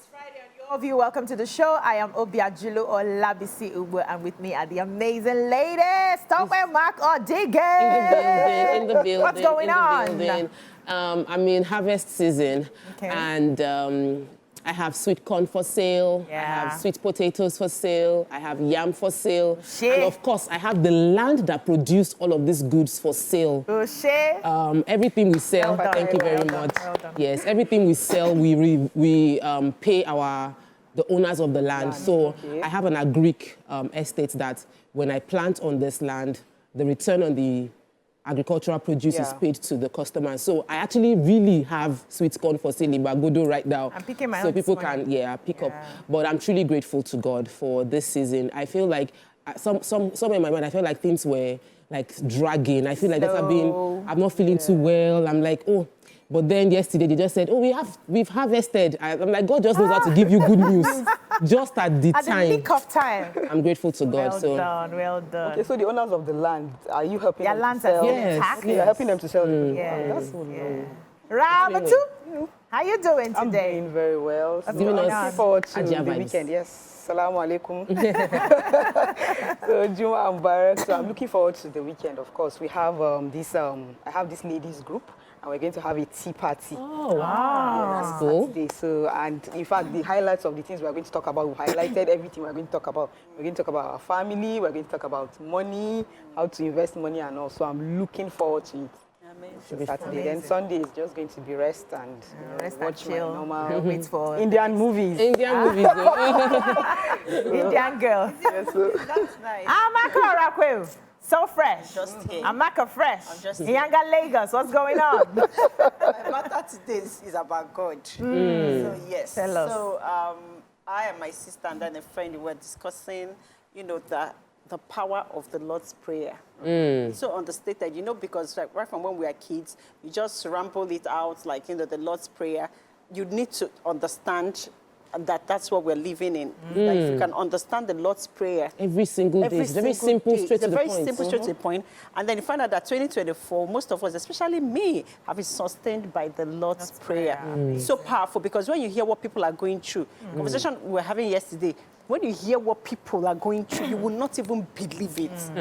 It's Friday on Your View. Welcome to the show. I am Obiajulo Olabisi Ubu, and with me are the amazing ladies. Talk with Mark or Diggy. In the building. What's going on? I'm in harvest season, and I have sweet corn for sale. Yeah. I have sweet potatoes for sale. I have yam for sale. Shit. And of course, I have the land that produced all of these goods for sale. Everything we sell, thank you very much. Well done. Yes, everything we sell, we pay the owners of the land. So I have an agric estate that when I plant on this land, the return on the agricultural produce is paid to the customer. So I actually really have sweet corn for sale in Bagodo right now. I'm picking my so own people can pick up. But I'm truly grateful to God for this season. I feel like some in my mind, I feel like things were like dragging. I feel like I'm not feeling too well. I'm like, oh. But then yesterday they just said, oh, we've harvested. I'm like, God just knows how to give you good news just at the time. At the peak of time. I'm grateful to God. Well done. Okay, so the owners of the land, are you helping them to sell? Yes. You're helping them to sell. That's so nice. Ramatu, how you doing today? I'm doing very well. So I'm looking forward to the weekend. Yes. Assalamu alaikum. So Juma and Barak. So I'm looking forward to the weekend. Of course, we have I have this ladies group. And we're going to have a tea party. Oh, wow. That's cool. Saturday. So, and in fact, the highlights of the things we're going to talk about, we highlighted everything we're going to talk about. We're going to talk about our family, we're going to talk about money, how to invest money, and also I'm looking forward to it. So Saturday. Then Sunday is just going to be rest and watch my normal wait for Indian movies. Indian girl. Yes, so. That's nice. I'm so fresh. Just here. I'm Maka fresh. I'm just Yanga Lagos. What's going on? My matter today is about God. So yes. Tell us. So I and my sister and then a friend were discussing, the power of the Lord's Prayer. So understated, because right from when we are kids, you just ramble it out like, the Lord's Prayer. You need to understand that's what we're living in. Like if you can understand the Lord's Prayer. Every single day. It's very simple, straight to the point. Very simple, straight to the point. And then you find out that 2024, most of us, especially me, have been sustained by the Lord's Prayer. So powerful, because when you hear what people are going through, conversation we were having yesterday, when you hear what people are going through, you will not even believe it.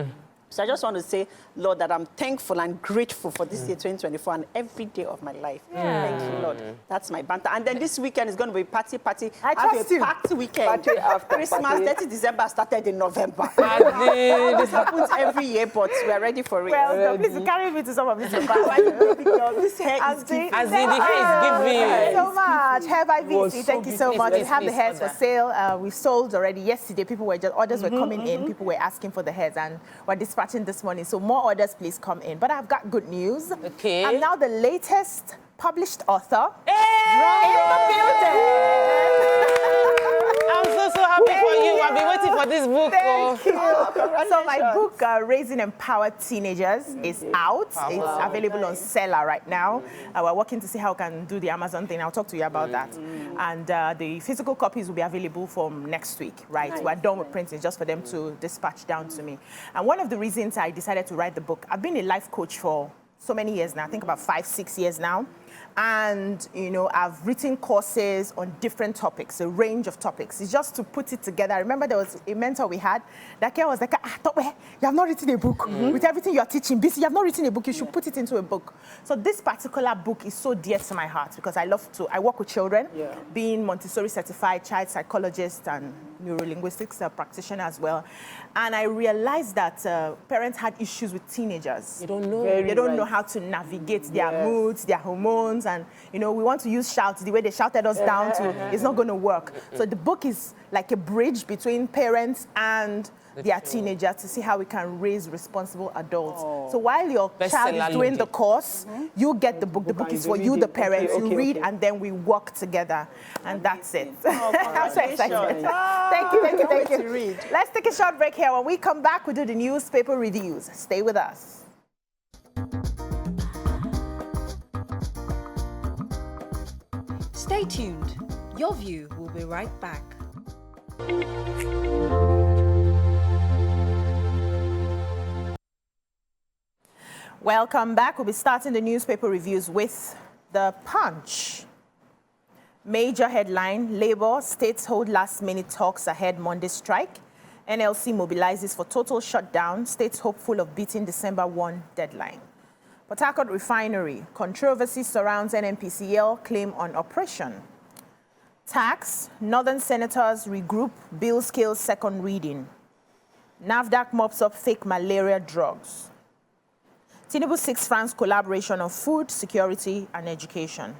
So I just want to say, Lord, that I'm thankful and grateful for this year 2024 and every day of my life. Thank you, Lord. That's my banter. And then this weekend is going to be party. I trust you. Packed weekend. Party after Christmas, party. 30 December started in November. This happens every year, but we're ready for it. Well, please carry me to some of this. This hair is giving. As in the hair is giving. Thank you so much. Hair by VC, thank you so much. We have the please hairs for order. sale. We sold already yesterday. Orders were coming in. People were asking for the hairs, and we're dispatching this morning. So more orders, please come in. But I've got good news. Okay. I'm now the latest published author in the building. I'm so happy for you. I've been waiting for this book. Thank you. So my book, Raising Empowered Teenagers, is out. It's available on Seller right now. We're working to see how we can do the Amazon thing. I'll talk to you about that. And the physical copies will be available from next week, right? Nice. We're done with printing, just for them to dispatch down to me. And one of the reasons I decided to write the book, I've been a life coach for so many years now, I think about 5-6 years now. And, I've written courses on different topics, a range of topics. It's just to put it together. I remember there was a mentor we had. That guy was like, you have not written a book. With everything you're teaching, BC, you have not written a book. You should put it into a book. So this particular book is so dear to my heart because I work with children, being Montessori certified child psychologist and neurolinguistics practitioner as well. And I realized that parents had issues with teenagers. They don't know. They don't know how to navigate their moods, their hormones, and we want to use shouts. The way they shouted us down to, it's not going to work. So the book is like a bridge between parents and their teenagers to see how we can raise responsible adults. So while your child is doing the course, you get the book. The book is for you, the parents. You read, and then we work together, and that's it. I'm so excited. Thank you. Let's take a short break here. When we come back, we do the newspaper reviews. Stay with us. Stay tuned. Your View will be right back. Welcome back. We'll be starting the newspaper reviews with The Punch. Major headline, Labour, states hold last-minute talks ahead Monday strike. NLC mobilizes for total shutdown, states hopeful of beating December 1 deadline. Port Harcourt Refinery, controversy surrounds NNPCL claim on operation. Tax, Northern Senators regroup, bill scales second reading. NAFDAC mops up fake malaria drugs. Tinubu 6 France collaboration on food, security, and education.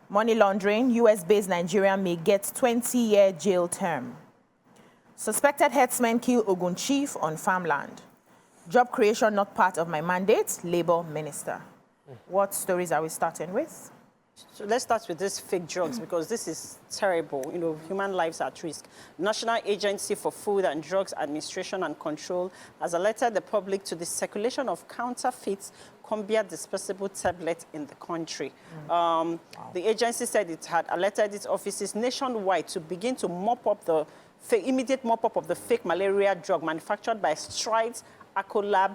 Money laundering, US-based Nigerian may get 20-year jail term. Suspected herdsmen kill Ogun chief on farmland. Job creation not part of my mandate, Labour Minister. What stories are we starting with? So let's start with these fake drugs because this is terrible. You know, human lives are at risk. National Agency for Food and Drugs Administration and Control has alerted the public to the circulation of counterfeit Combia disposable tablets in the country. The agency said it had alerted its offices nationwide to begin to mop up the immediate mop-up of the fake malaria drug manufactured by Strides Acolab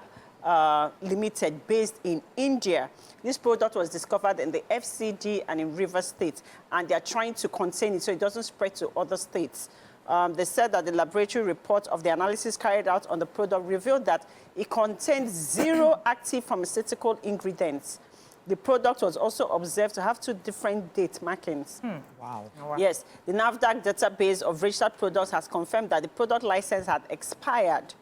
Limited, based in India. This product was discovered in the FCD and in Rivers State, and they are trying to contain it so it doesn't spread to other states. They said that the laboratory report of the analysis carried out on the product revealed that it contained 0 active pharmaceutical ingredients. The product was also observed to have 2 different date markings. Wow. Yes, the NAFDAC database of registered products has confirmed that the product license had expired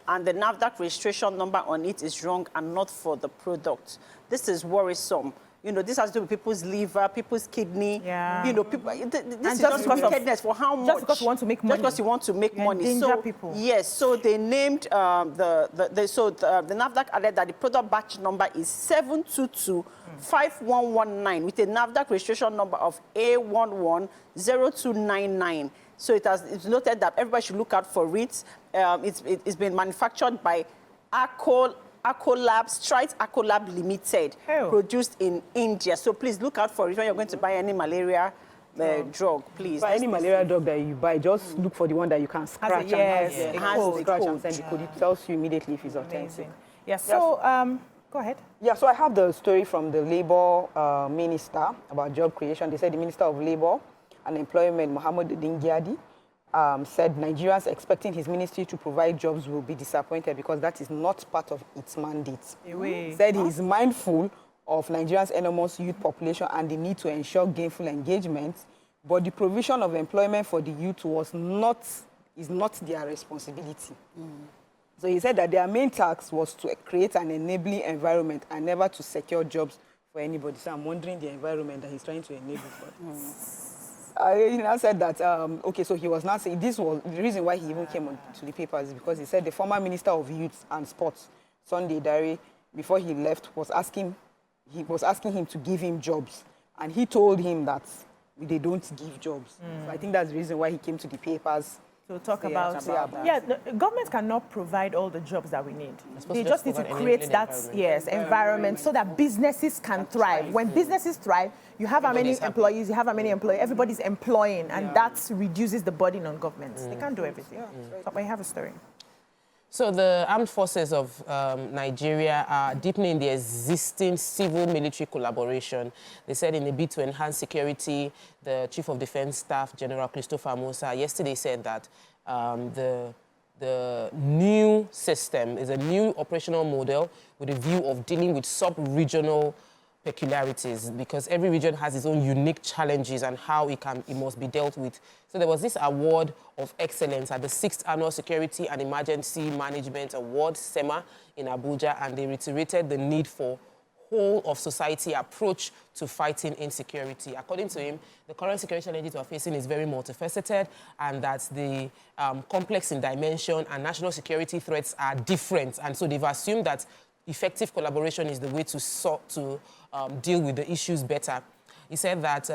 and the NAFDAC registration number on it is wrong and not for the product. This is worrisome. You know, this has to do with people's liver, people's kidney. Yeah. You know, people. This is just just wickedness for how much? Just because you want to make money. Just because you want to make money. Endanger people. Yes. So they named the NAFDAC added that the product batch number is 722-5119 with a NAFDAC registration number of A110299. So it's noted that everybody should look out for it. It's been manufactured by Acolab, Strides Acolab Limited, produced in India. So please look out for it when you're going to buy any malaria drug, please. For any malaria drug that you buy, just look for the one that you can scratch and send the code. It tells you immediately if it's authentic. Yes. So, go ahead. Yeah, so I have the story from the Labour Minister about job creation. They said the Minister of Labour and Employment, Mohammed Dingyadi, said Nigerians expecting his ministry to provide jobs will be disappointed because that is not part of its mandate. Said he is mindful of Nigeria's enormous youth population and the need to ensure gainful engagement, but the provision of employment for the youth is not their responsibility. So he said that their main task was to create an enabling environment and never to secure jobs for anybody. So I'm wondering the environment that he's trying to enable for. He now said that, okay, so he was not saying, this was the reason why he even came on to the papers, is because he said the former Minister of Youth and Sports, Sunday Dare, before he left, was asking him to give him jobs. And he told him that they don't give jobs. So I think that's the reason why he came to the papers. To talk about that. Yeah, the government cannot provide all the jobs that we need. They just need to create that environment so that businesses can thrive. When businesses thrive, you have how many employees, everybody's employing, and that reduces the burden on governments. They can't do everything. So I have a story. So the armed forces of Nigeria are deepening the existing civil-military collaboration. They said in a bid to enhance security, the Chief of Defense Staff, General Christopher Musa, yesterday said that the new system is a new operational model with a view of dealing with sub-regional peculiarities, because every region has its own unique challenges and how it must be dealt with. So there was this award of excellence at the 6th Annual Security and Emergency Management Award, SEMA, in Abuja, and they reiterated the need for whole-of-society approach to fighting insecurity. According to him, the current security challenges we're facing is very multifaceted, and that the complex in dimension and national security threats are different. And so they've assumed that effective collaboration is the way to deal with the issues better. He said that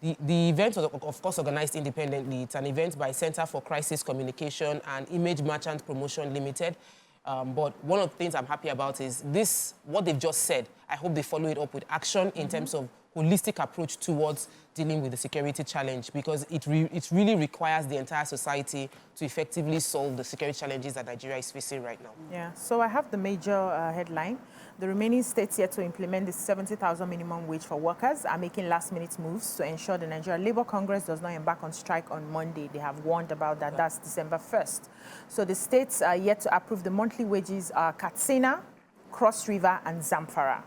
the event was, of course, organized independently. It's an event by Center for Crisis Communication and Image Merchant Promotion Limited. But one of the things I'm happy about is what they've just said. I hope they follow it up with action in terms of holistic approach towards dealing with the security challenge, because it really requires the entire society to effectively solve the security challenges that Nigeria is facing right now. Yeah, so I have the major headline. The remaining states yet to implement the 70,000 minimum wage for workers are making last-minute moves to ensure the Nigeria Labour Congress does not embark on strike on Monday. They have warned about that. That's December 1st. So the states yet to approve the monthly wages are Katsina, Cross River, and Zamfara.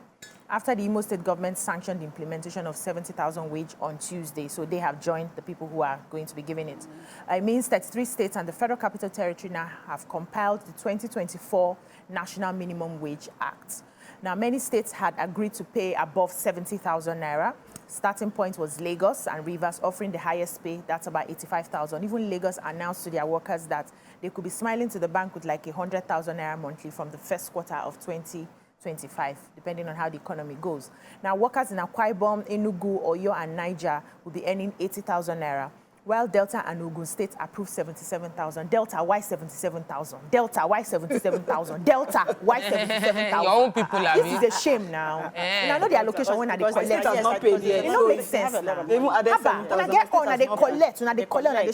After the Imo State government sanctioned the implementation of 70,000 wage on Tuesday, so they have joined the people who are going to be giving it. It means that 3 states and the Federal Capital Territory now have compiled the 2024 National Minimum Wage Act. Now, many states had agreed to pay above 70,000 naira. Starting point was Lagos and Rivers, offering the highest pay. That's about 85,000. Even Lagos announced to their workers that they could be smiling to the bank with like 100,000 naira monthly from the first quarter of 2025, depending on how the economy goes. Now, workers in Akwa Ibom, Enugu, Oyo, and Niger will be earning 80,000 naira, while Delta and Ogun State approved 77,000. Delta, why 77,000? Delta, why 77,000? Delta, why 77,000? Your own people are. This is a shame now. And I know the allocation when they collect. It has not paid yet. It don't make sense now. They even added 7,000. When I get on, they collect, when they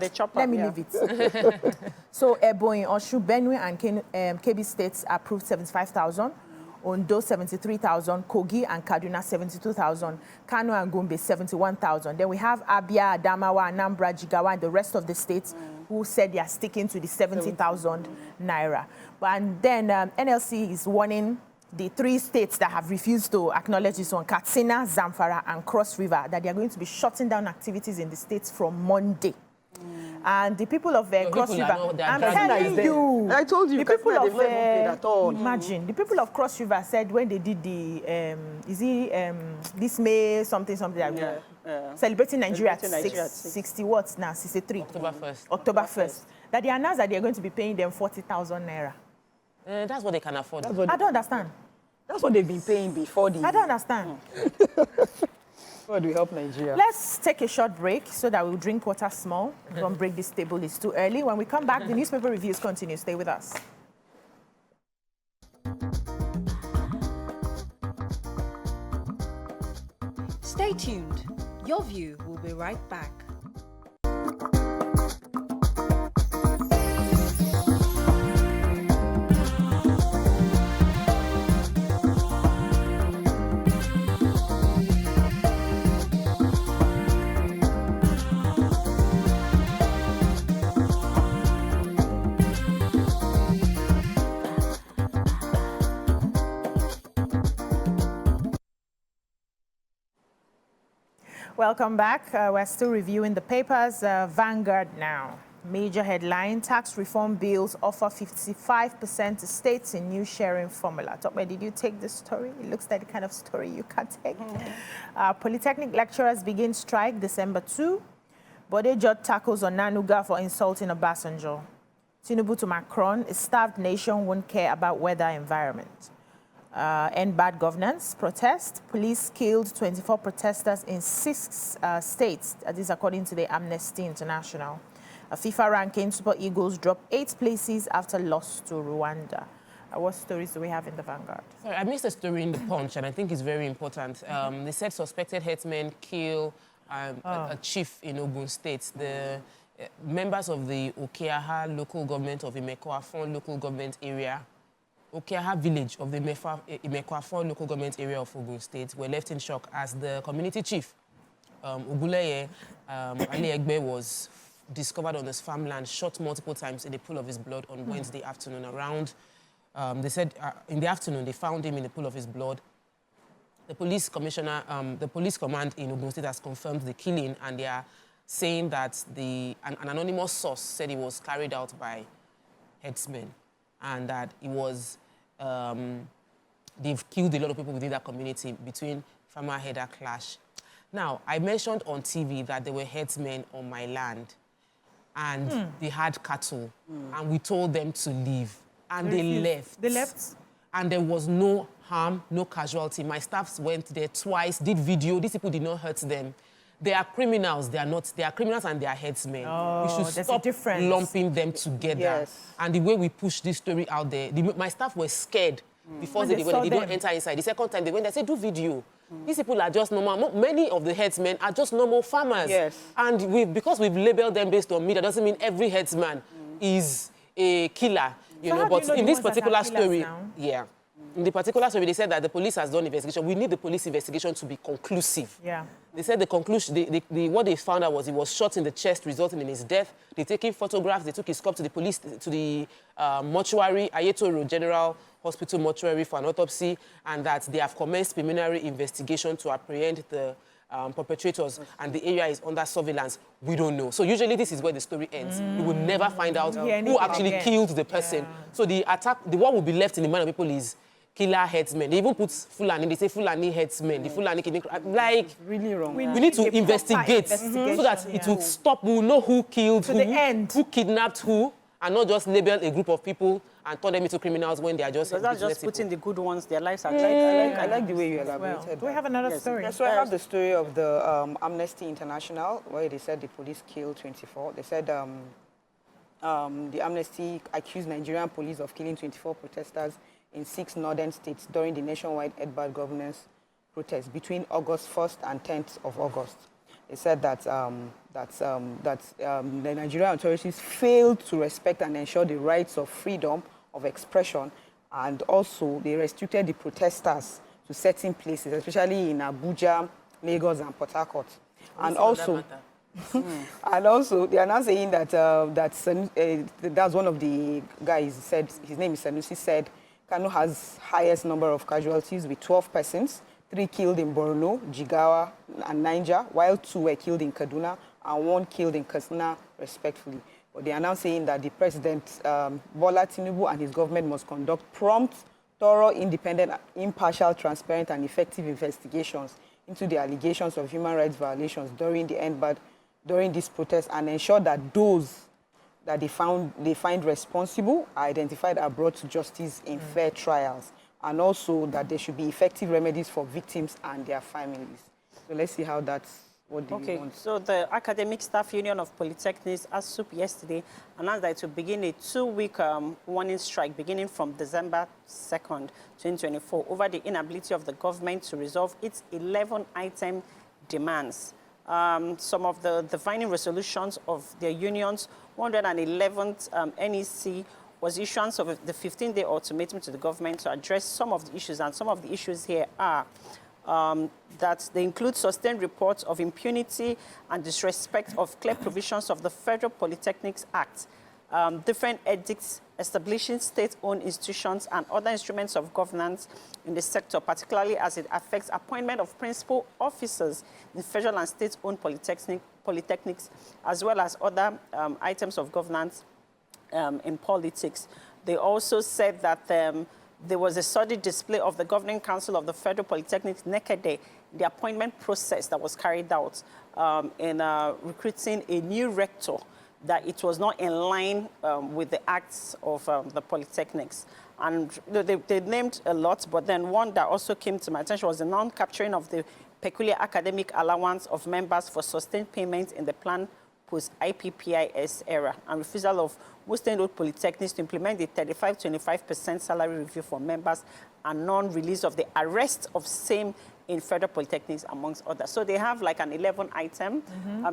shop. Let me leave it. So, Ebonyi, Osun, Benue, and KB states approved 75,000. Ondo, 73,000. Kogi and Kaduna, 72,000. Kano and Gombe, 71,000. Then we have Abia, Adamawa, Anambra, Jigawa, and the rest of the states who said they are sticking to the 70,000 naira. And then NLC is warning the 3 states that have refused to acknowledge this one, Katsina, Zamfara, and Cross River, that they are going to be shutting down activities in the states from Monday. And the people of Cross River, I'm telling you, I told you, the people of at all. Imagine, the people of Cross River said when they did the, this May something, celebrating Nigeria, 60 what now, 63? October 1st. October 1st. That they announced that they are going to be paying them 40,000 naira. That's what they can afford. I don't understand. That's what they've been paying before the... I don't understand. God will help Nigeria. Let's take a short break so that we'll drink water small. Don't break this table, it's too early. When we come back, the newspaper reviews continue. Stay with us. Stay tuned. Your View will be right back. Welcome back. We're still reviewing the papers. Vanguard now. Major headline, tax reform bills offer 55% to states in new sharing formula. Tokwe, did you take this story? It looks like the kind of story you can take. Polytechnic lecturers begin strike December 2. Bode Jod tackles on Nanuga for insulting Obasanjo. Tinubu to Macron, a starved nation won't care about weather environment. End bad governance, protest. Police killed 24 protesters in 6 states. That is according to the Amnesty International. FIFA ranking, Super Eagles dropped 8 places after loss to Rwanda. What stories do we have in the Vanguard? Sorry, I missed a story in the Punch, and I think it's very important. They said suspected herdsmen kill a chief in Ogun State. The members of the Okeaha local government of Imekwafon local government area, Okeaha village of the Imekwafon local government area of Ogun State were left in shock as the community chief, Oguleye Ali Egbe, was discovered on his farmland, shot multiple times in the pool of his blood on Wednesday afternoon. Around, they said in the afternoon, they found him in the pool of his blood. The police commissioner, the police command in Ogun State has confirmed the killing, and they are saying that an anonymous source said it was carried out by herdsmen, and that it was, they've killed a lot of people within that community between farmer-herder clash. Now, I mentioned on TV that there were herdsmen on my land, and they had cattle, and we told them to leave, and they left. They left? And there was no harm, no casualty. My staffs went there twice, did video. These people did not hurt them. They are criminals. They are not. They are criminals and they are herdsmen. Oh, we should stop lumping them together. Yes. And the way we push this story out there, my staff were scared before they don't enter inside. The second time they went, they said, do video. These people are just normal. Many of the headsmen are just normal farmers. Yes. And because we've labeled them based on media, doesn't mean every headsman is a killer. You know, but in this particular story, in the particular story, they said that the police has done investigation. We need the police investigation to be conclusive. Yeah. They said the conclusion, what they found out was he was shot in the chest, resulting in his death. They taken photographs. They took his corpse to the police, to the mortuary, Ayetoro General Hospital mortuary for an autopsy, and that they have commenced preliminary investigation to apprehend the perpetrators, and the area is under surveillance. We don't know. So usually this is where the story ends. We will never find out who actually killed the person. Yeah. So the what will be left in the mind of people is killer headsmen. They even put Fulani, they say Fulani headsmen, the Fulani killing, like, really wrong. We need to investigate so that it will stop. We will know who killed who kidnapped who, and not just label a group of people and turn them into criminals when they are just... Because that's just putting the good ones, their lives are... I like the way you elaborated. Well, do we have another story? Yeah, so I have the story of the Amnesty International, where they said the police killed 24. They said the Amnesty accused Nigerian police of killing 24 protesters in 6 northern states during the nationwide Edbad governance protest between August 1st and 10th of August. They said that the Nigerian authorities failed to respect and ensure the rights of freedom of expression, and also they restricted the protesters to certain places, especially in Abuja, Lagos, and Port Harcourt. And also, they are now saying that that's one of the guys said, his name is Census, said Kano has highest number of casualties with 12 persons, 3 killed in Borno, Jigawa, and Niger, while 2 were killed in Kaduna and 1 killed in Katsina, respectively. But they are now saying that the President, Bola Tinubu, and his government must conduct prompt, thorough, independent, impartial, transparent, and effective investigations into the allegations of human rights violations during this protest, and ensure that those that they find responsible are identified and brought to justice in fair trials, and also that there should be effective remedies for victims and their families. So let's see how that's what they want. So the Academic Staff Union of Polytechnics, ASUP, yesterday announced that it will begin a 2-week warning strike beginning from December 2nd, 2024, over the inability of the government to resolve its 11-item demands. Some of the defining resolutions of their union's 111th NEC was issuance of the 15-day ultimatum to the government to address some of the issues, and some of the issues here are that they include sustained reports of impunity and disrespect of clear provisions of the Federal Polytechnics Act, different edicts establishing state-owned institutions and other instruments of governance in the sector, particularly as it affects appointment of principal officers in federal and state-owned polytechnics, as well as other items of governance in politics. They also said that there was a solid display of the Governing Council of the Federal Polytechnic, NECADE, the appointment process that was carried out in recruiting a new rector, that it was not in line with the acts of the polytechnics. And they named a lot, but then one that also came to my attention was the non-capturing of the peculiar academic allowance of members for sustained payments in the planned post-IPPIS era, and refusal of most state-owned polytechnics to implement the 35-25% salary review for members, and non-release of the arrest of same in federal polytechnics, amongst others. So they have like an 11-item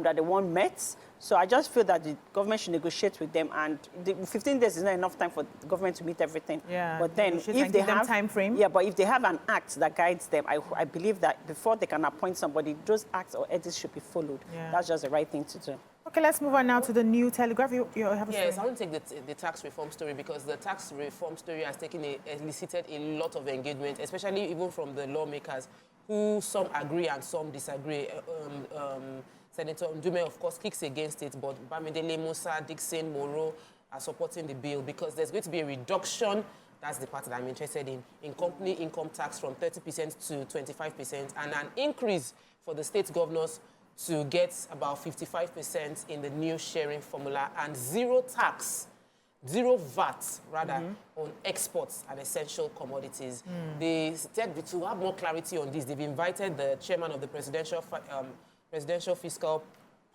that they want met. So I just feel that the government should negotiate with them, and the 15 days is not enough time for the government to meet everything. Yeah, but then if they have time frame. Yeah, but if they have an act that guides them, I believe that before they can appoint somebody, those acts or edicts should be followed. Yeah. That's just the right thing to do. Okay, let's move on now to the New Telegraph. You have a story? Yes, I want to take the tax reform story, because the tax reform story has elicited a lot of engagement, especially even from the lawmakers, who some agree and some disagree. Senator Ndume, of course, kicks against it, but Bamidele, Musa, Dixon, Moro are supporting the bill, because there's going to be a reduction, that's the part that I'm interested in company income tax from 30% to 25%, and an increase for the state governors to get about 55% in the new sharing formula, and zero VAT, on exports and essential commodities. They said to have more clarity on this, they've invited the chairman of the Presidential Fiscal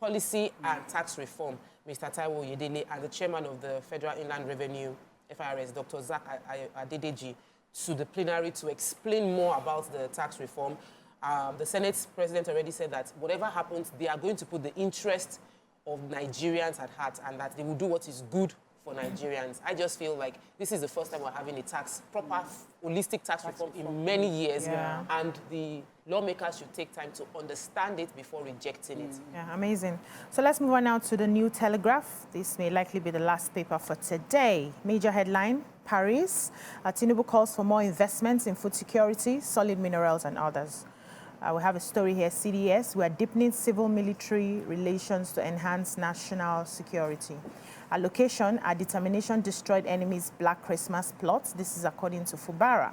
Policy and Tax Reform, Mr. Taiwo Oyedele, and the chairman of the Federal Inland Revenue, FIRS, Dr. Zach Adedeji, to the plenary to explain more about the tax reform. The Senate president already said that whatever happens, they are going to put the interest of Nigerians at heart and that they will do what is good for Nigerians. I just feel like this is the first time we're having a proper holistic tax reform in many years. Yeah. And the lawmakers should take time to understand it before rejecting it. Yeah, amazing. So let's move on now to the New Telegraph. This may likely be the last paper for today. Major headline, Paris. Tinubu calls for more investments in food security, solid minerals and others. We have a story here, CDS. We are deepening civil-military relations to enhance national security. Our location, our determination destroyed enemies' Black Christmas plot. This is according to Fubara.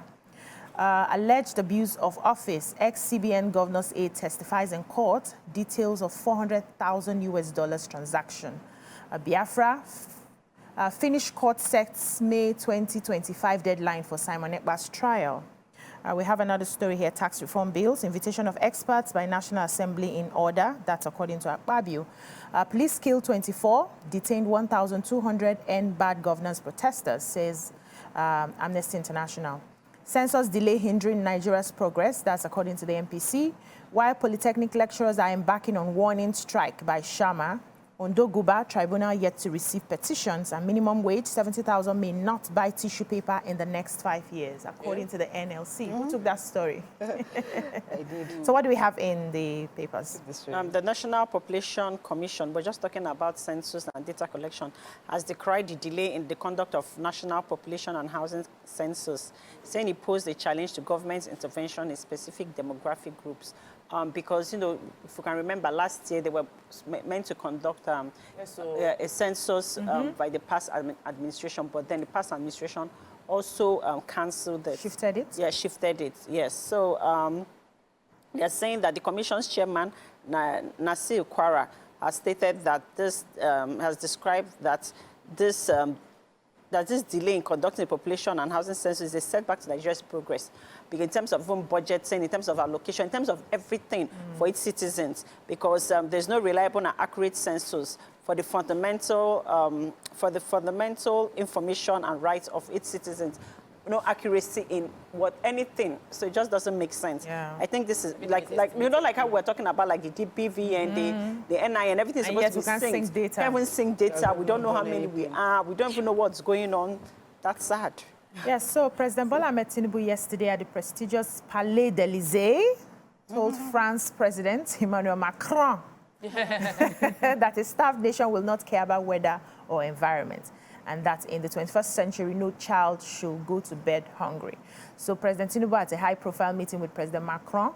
Alleged abuse of office. Ex-CBN governor's aide testifies in court. Details of $400,000 transaction. Biafra. Finnish court sets May 2025 deadline for Simon Ekpa's trial. We have another story here, tax reform bills, invitation of experts by National Assembly in order. That's according to Akpabio. Police kill 24, detained 1,200 end bad governance protesters, says Amnesty International. Census delay hindering Nigeria's progress. That's according to the MPC. While Polytechnic lecturers are embarking on warning strike by Sharma, Ondo Guba tribunal yet to receive petitions, and minimum wage 70,000 may not buy tissue paper in the next 5 years, according to the NLC. Who took that story? I did. So what do we have in the papers? The National Population Commission, we're just talking about census and data collection, has decried the delay in the conduct of national population and housing census, saying it posed a challenge to government's intervention in specific demographic groups. Because, you know, if you can remember, last year they were meant to conduct a census by the past administration, but then the past administration also cancelled it. Shifted it? Yeah, shifted it, yes. So they're saying that the commission's chairman, Nasir Kwara, has stated that this, has described that this delay in conducting the population and housing census is a setback to Nigeria's progress. Because in terms of even budgeting, in terms of allocation, in terms of everything for its citizens, because there's no reliable and accurate census for the fundamental information and rights of its citizens. No accuracy in anything, so it just doesn't make sense. Yeah. I think this is like you know, like how we're talking about like the DPV and the NI and everything is supposed to be synced. Sync data. Can't even sync data. We don't know how many we are. We don't even know what's going on. That's sad. Yes, so President Bola Ahmed Tinubu yesterday at the prestigious Palais d'Élysée told France President Emmanuel Macron that a starved nation will not care about weather or environment, and that in the 21st century, no child should go to bed hungry. So President Tinubu at a high-profile meeting with President Macron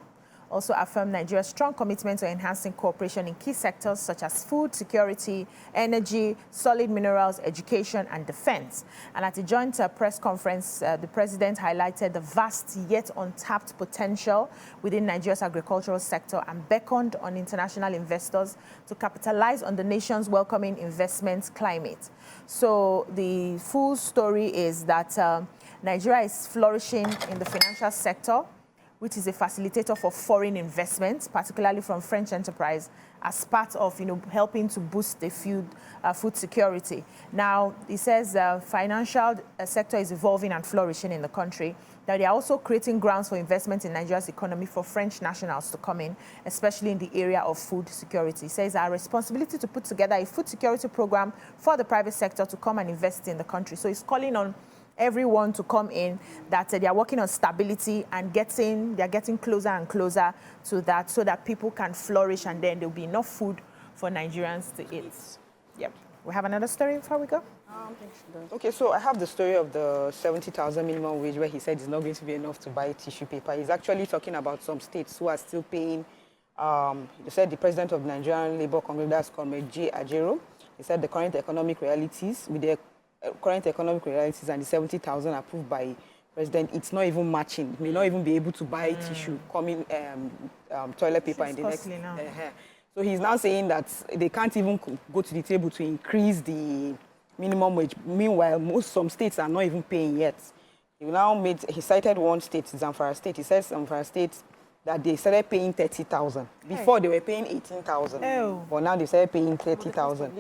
also affirmed Nigeria's strong commitment to enhancing cooperation in key sectors such as food security, energy, solid minerals, education, and defense. And at a joint press conference, the president highlighted the vast yet untapped potential within Nigeria's agricultural sector and beckoned on international investors to capitalize on the nation's welcoming investment climate. So the full story is that Nigeria is flourishing in the financial sector, which is a facilitator for foreign investment, particularly from French enterprise, as part of helping to boost the food security. Now, he says the financial sector is evolving and flourishing in the country, that they are also creating grounds for investment in Nigeria's economy for French nationals to come in, especially in the area of food security. He says our responsibility to put together a food security program for the private sector to come and invest in the country. So he's calling on everyone to come in, that they are working on stability and they're getting closer and closer to that so that people can flourish and then there'll be enough food for Nigerians to eat. Yep. We have another story before we go? Okay, so I have the story of the 70,000 minimum wage where he said it's not going to be enough to buy tissue paper. He's actually talking about some states who are still paying. He said the president of the Nigerian Labour Congress, that's Comrade J. Ajero, he said the current economic realities and the 70,000 approved by president, it's not even matching. May not even be able to buy tissue, toilet paper in the next. So he's now saying that they can't even go to the table to increase the minimum wage. Meanwhile, some states are not even paying yet. He cited one state, Zamfara State. He says Zamfara State that they started paying 30,000. Before they were paying 18,000. Oh. But now they started paying 30,000.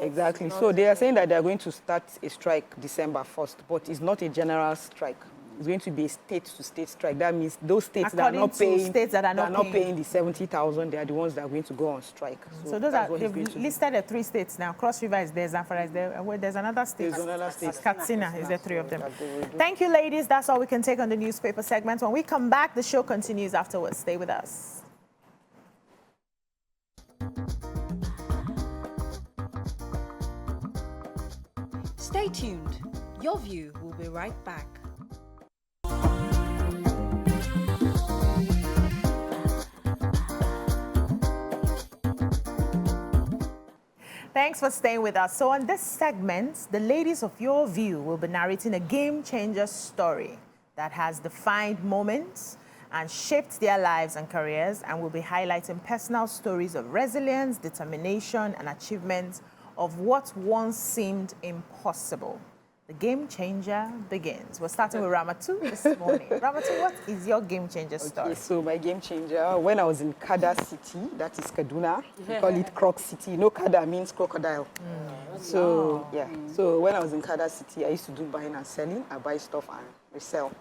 Exactly. So they are saying that they are going to start a strike December 1st, but it's not a general strike. it's going to be a state-to-state strike. That means those states According that are not paying paying the 70,000, they are the ones that are going to go on strike. So those are, they've listed the 3 states now. Cross River is there, Zamfara is there. There's another state. There's another state. Katsina is there, 3 of them. Thank you, ladies. That's all we can take on the newspaper segment. When we come back, the show continues afterwards. Stay with us. Stay tuned. Your View will be right back. Thanks for staying with us. So on this segment, the ladies of Your View will be narrating a game-changer story that has defined moments and shaped their lives and careers, and will be highlighting personal stories of resilience, determination, and achievement of what once seemed impossible. The game changer begins. We're starting with Ramatu this morning. Ramatu, what is your game changer story? Okay, so my game changer, when I was in Kada City, that is Kaduna, we call it Croc City. You know, Kada means crocodile. So, yeah. So when I was in Kada City, I used to do buying and selling. I buy stuff and resell.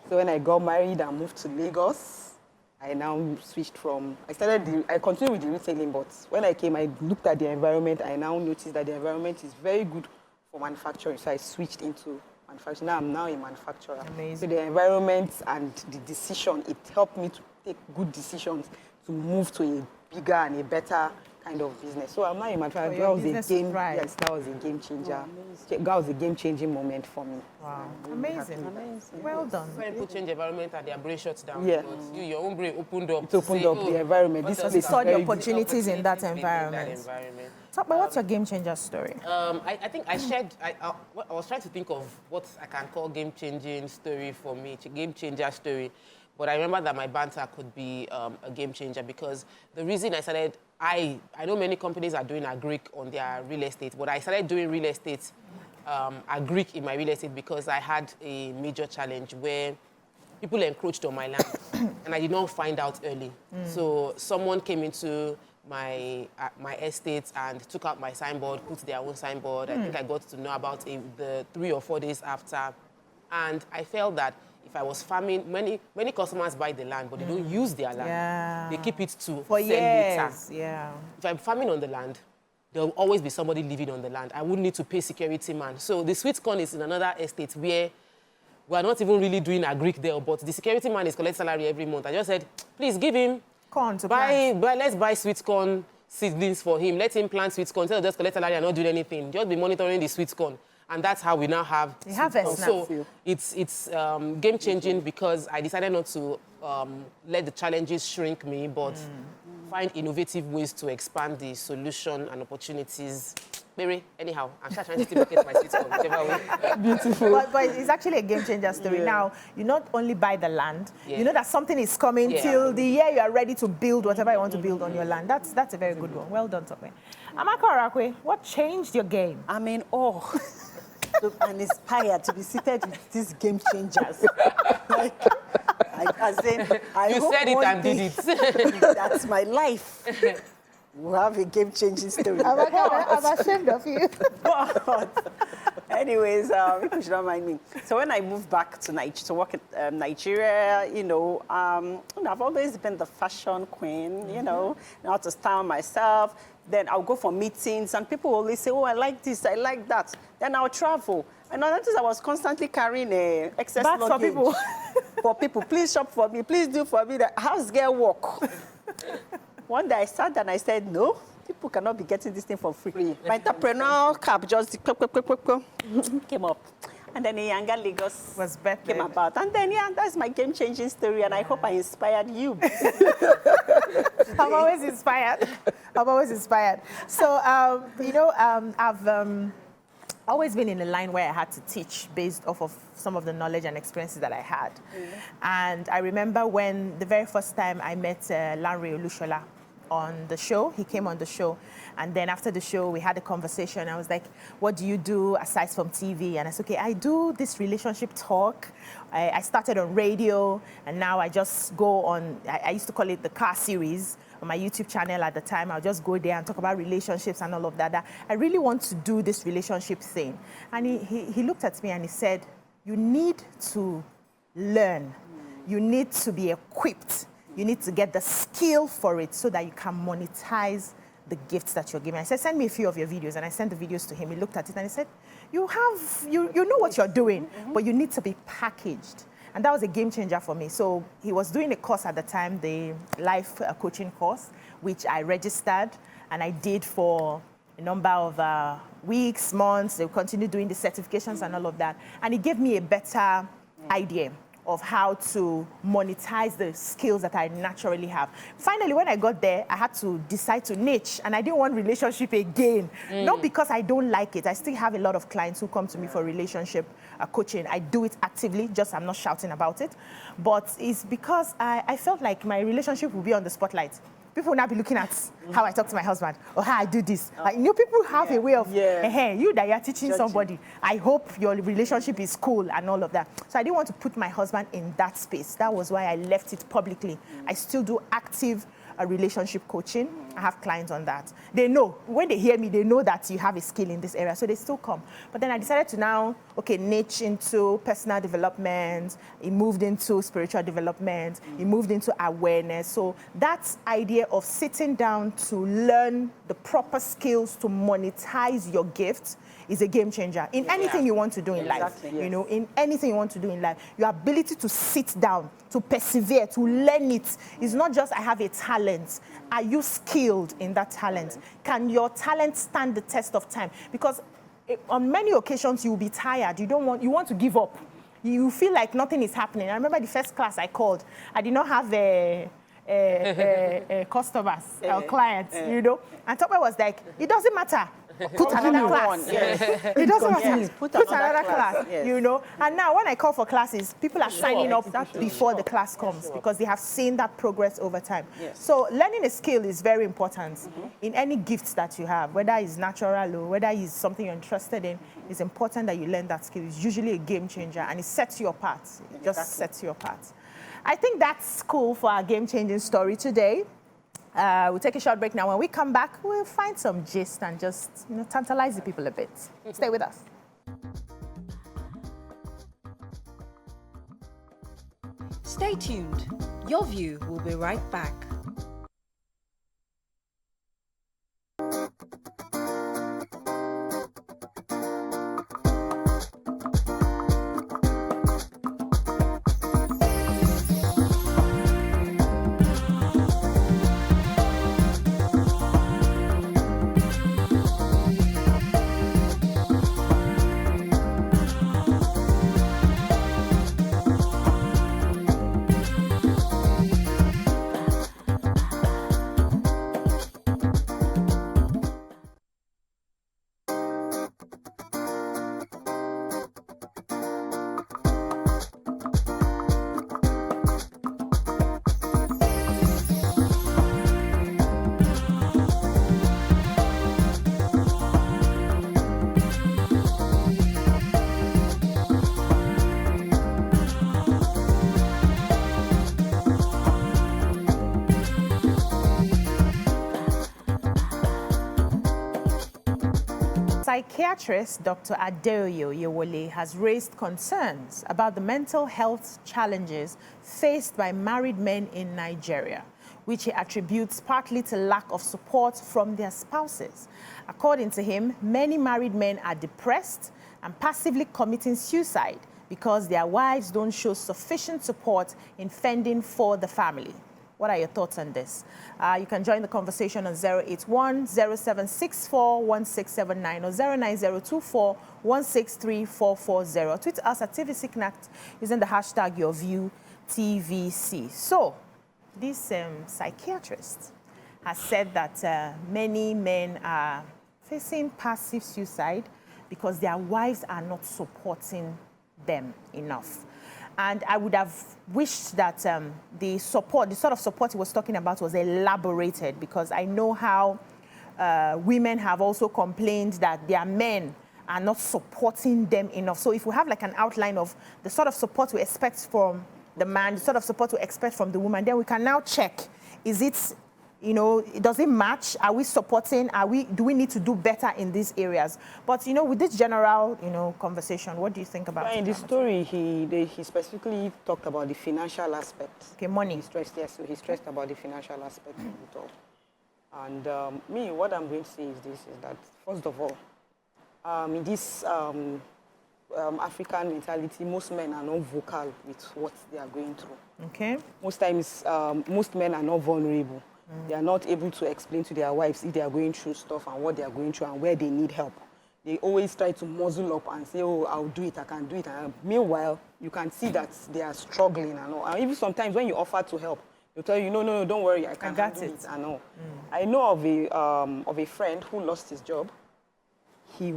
So when I got married and moved to Lagos, I now switched from, I continued with the retailing, but when I came, I looked at the environment. I now noticed that the environment is very good for manufacturing, so I switched into manufacturing. Now I'm a manufacturer. Amazing. So the environment and the decision, it helped me to take good decisions to move to a bigger and a better kind of business. So I'm now a manufacturer. That was a game changer. That was a game-changing moment for me. Wow, amazing. Well done. When people change the environment and their brain shuts down, Yeah. but your own brain opened up. It opened up the environment. This place You is saw the very good. opportunities in that environment. Talk about what's your game changer story? I think I shared, I was trying to think of what I can call game-changing story for me, game-changer story. But I remember that my banter could be a game changer, because the reason I started, I know many companies are doing agric on their real estate, but I started doing real estate, agric in my real estate, because I had a major challenge where people encroached on my land and I did not find out early. So someone came into my estate and took out my signboard, put their own signboard. I think I got to know about the 3 or 4 days after. And I felt that if I was farming, many customers buy the land, but they don't use their land. Yeah. They keep it to For sell years. later. Yeah. If I'm farming on the land, there will always be somebody living on the land. I wouldn't need to pay security man. So the sweet corn is in another estate where we're not even really doing agric there, but the security man is collecting salary every month. I just said, please give him, Corn to plant. let's buy sweet corn seedlings for him. Let him plant sweet corn instead of just collect salary and not doing anything. Just be monitoring the sweet corn. And that's how we now have the harvest now. So it's game-changing, because I decided not to let the challenges shrink me, but find innovative ways to expand the solution and opportunities. Mary, anyhow, I'm trying to still get my sweet corn, whichever way. Beautiful. But it's actually a game changer story. Yeah. Now, you not only buy the land, Yeah. you know that something is coming till the year you are ready to build whatever you want to build on your land. That's a very good one. Well done, Tope. Amaka Orakwe, what changed your game? I'm in awe and inspired to be seated with these game changers. As in, You said it and did it. That's my life. We have a game-changing story. I'm ashamed of you. But anyways, you should not mind me. So when I moved back to Nigeria, to work in Nigeria, I've always been the fashion queen, how to style myself. Then I'll go for meetings, and people always say, oh, I like this, I like that. Then I'll travel. And I noticed I was constantly carrying excess Bags luggage. for people. For people, please shop for me, please do for me the house girl work. One day I sat and I said, no, people cannot be getting this thing for free. My entrepreneurial cap just came up. And then a younger Lagos came about. And then, that's my game-changing story, and I hope I inspired you. I'm always inspired. I'm always inspired. So, I've always been in a line where I had to teach based off of some of the knowledge and experiences that I had. And I remember when the very first time I met Lanre Olushola on the show. He came on the show. And then after the show, we had a conversation. I was like, what do you do aside from TV? And I said, okay, I do this relationship talk. I started on radio, and now I just go on, I used to call it the car series on my YouTube channel at the time. I'll just go there and talk about relationships and all of that. I really want to do this relationship thing. And he looked at me and he said, you need to learn. You need to be equipped. You need to get the skill for it so that you can monetize the gifts that you're giving. I said, send me a few of your videos, and I sent the videos to him. He looked at it and he said, you know what you're doing, but you need to be packaged. And that was a game changer for me. So he was doing a course at the time, the life coaching course, which I registered and I did for a number of weeks, months. They continued doing the certifications and all of that. And it gave me a better idea of how to monetize the skills that I naturally have. Finally, when I got there, I had to decide to niche, and I didn't want relationship again. Not because I don't like it. I still have a lot of clients who come to me for relationship coaching. I do it actively, just I'm not shouting about it. But it's because I felt like my relationship will be on the spotlight. People will not be looking at how I talk to my husband or how I do this. Like, people have a way of, hey, you that you're teaching somebody, I hope your relationship is cool and all of that. So I didn't want to put my husband in that space. That was why I left it publicly. I still do active relationship coaching. I have clients on that. They know, when they hear me, they know that you have a skill in this area, so they still come. But then I decided to now, niche into personal development. It moved into spiritual development. It moved into awareness. So that idea of sitting down to learn the proper skills to monetize your gifts is a game changer in anything you want to do in life. Yes. In anything you want to do in life, your ability to sit down, to persevere, to learn it is not just I have a talent. Are you skilled in that talent? Can your talent stand the test of time? Because on many occasions you will be tired. You want to give up. You feel like nothing is happening. I remember the first class I called. I did not have customers or clients, And Topper was like, it doesn't matter. Put another class. It doesn't matter. Put another class, And now when I call for classes, people are signing up before the class comes because they have seen that progress over time. So learning a skill is very important in any gifts that you have, whether it's natural or whether it's something you're interested in. It's important that you learn that skill. It's usually a game changer and it sets you apart. It just sets you apart. I think that's cool for our game-changing story today. We'll take a short break now. When we come back, we'll find some gist and just tantalize the people a bit. Stay with us. Stay tuned. Your View will be right back. Psychiatrist Dr. Adeoyo Yewole has raised concerns about the mental health challenges faced by married men in Nigeria, which he attributes partly to lack of support from their spouses. According to him, many married men are depressed and passively committing suicide because their wives don't show sufficient support in fending for the family. What are your thoughts on this? You can join the conversation on 081-0764-1679 or 09024-163440. Tweet us at TVConnect using the hashtag YourViewTVC. So, this psychiatrist has said that many men are facing passive suicide because their wives are not supporting them enough. And I would have wished that the sort of support he was talking about was elaborated, because I know how women have also complained that their men are not supporting them enough. So if we have like an outline of the sort of support we expect from the man, the sort of support we expect from the woman, then we can now check, is it You know, does it match? Are we supporting? Do we need to do better in these areas? But, you know, with this general, you know, conversation, what do you think about it? In the story, he specifically talked about the financial aspect. Okay, money. He stressed, yes, so he stressed about the financial aspect of it all. And me, what I'm going to say is this, is that, first of all, in this African mentality, most men are not vocal with what they are going through. Okay. Most times, most men are not vulnerable. They are not able to explain to their wives if they are going through stuff and what they are going through and where they need help. They always try to muzzle up and say, oh, I'll do it, I can do it. And meanwhile, you can see that they are struggling and all. And even sometimes when you offer to help, they'll tell you, no, don't worry, I can handle it and all. I know of a friend who lost his job. He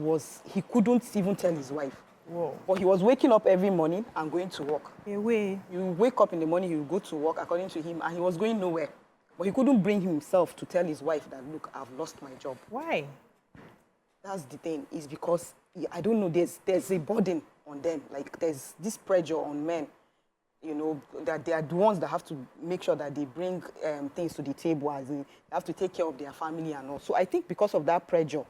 couldn't even tell his wife. Whoa. But he was waking up every morning and going to work. Away. You wake up in the morning, you go to work according to him, and he was going nowhere. But he couldn't bring himself to tell his wife that, look, I've lost my job. Why? That's the thing, is because, I don't know, there's a burden on them. Like, there's this pressure on men, you know, that they are the ones that have to make sure that they bring things to the table, as in, they have to take care of their family and all. So I think because of that pressure,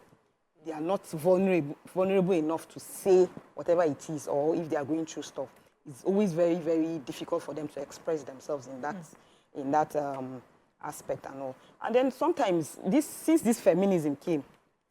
they are not vulnerable enough to say whatever it is, or if they are going through stuff. It's always very, very difficult for them to express themselves in that aspect and all. And then sometimes, since this feminism came,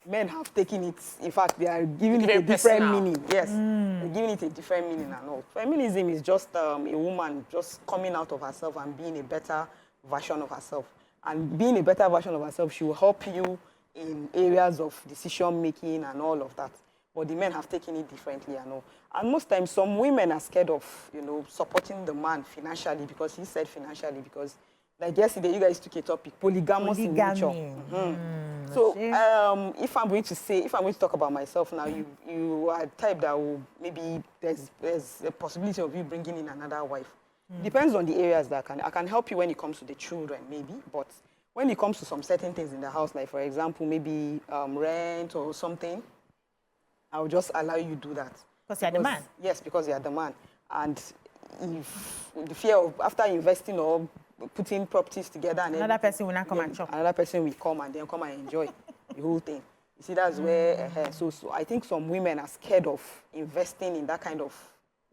men have taken it, in fact, they are giving it a different meaning. Yes, they're giving it a different meaning and all. Feminism is just a woman just coming out of herself and being a better version of herself. And being a better version of herself, she will help you in areas of decision-making and all of that. But the men have taken it differently and all. And most times, some women are scared of, you know, supporting the man financially, because he said financially, because like yesterday, you guys took a topic, polygamous in nature. So if I'm going to talk about myself now, you are the type that will, maybe there's a possibility of you bringing in another wife. Depends on the areas that I can help you when it comes to the children, maybe, but when it comes to some certain things in the house, like for example, maybe rent or something, I'll just allow you to do that. Because you're the man? Yes, because you're the man. And if the fear of, after investing or putting properties together, and another person will not come and chop. Another person will come and then come and enjoy the whole thing. You see, that's where, so I think some women are scared of investing in that kind of,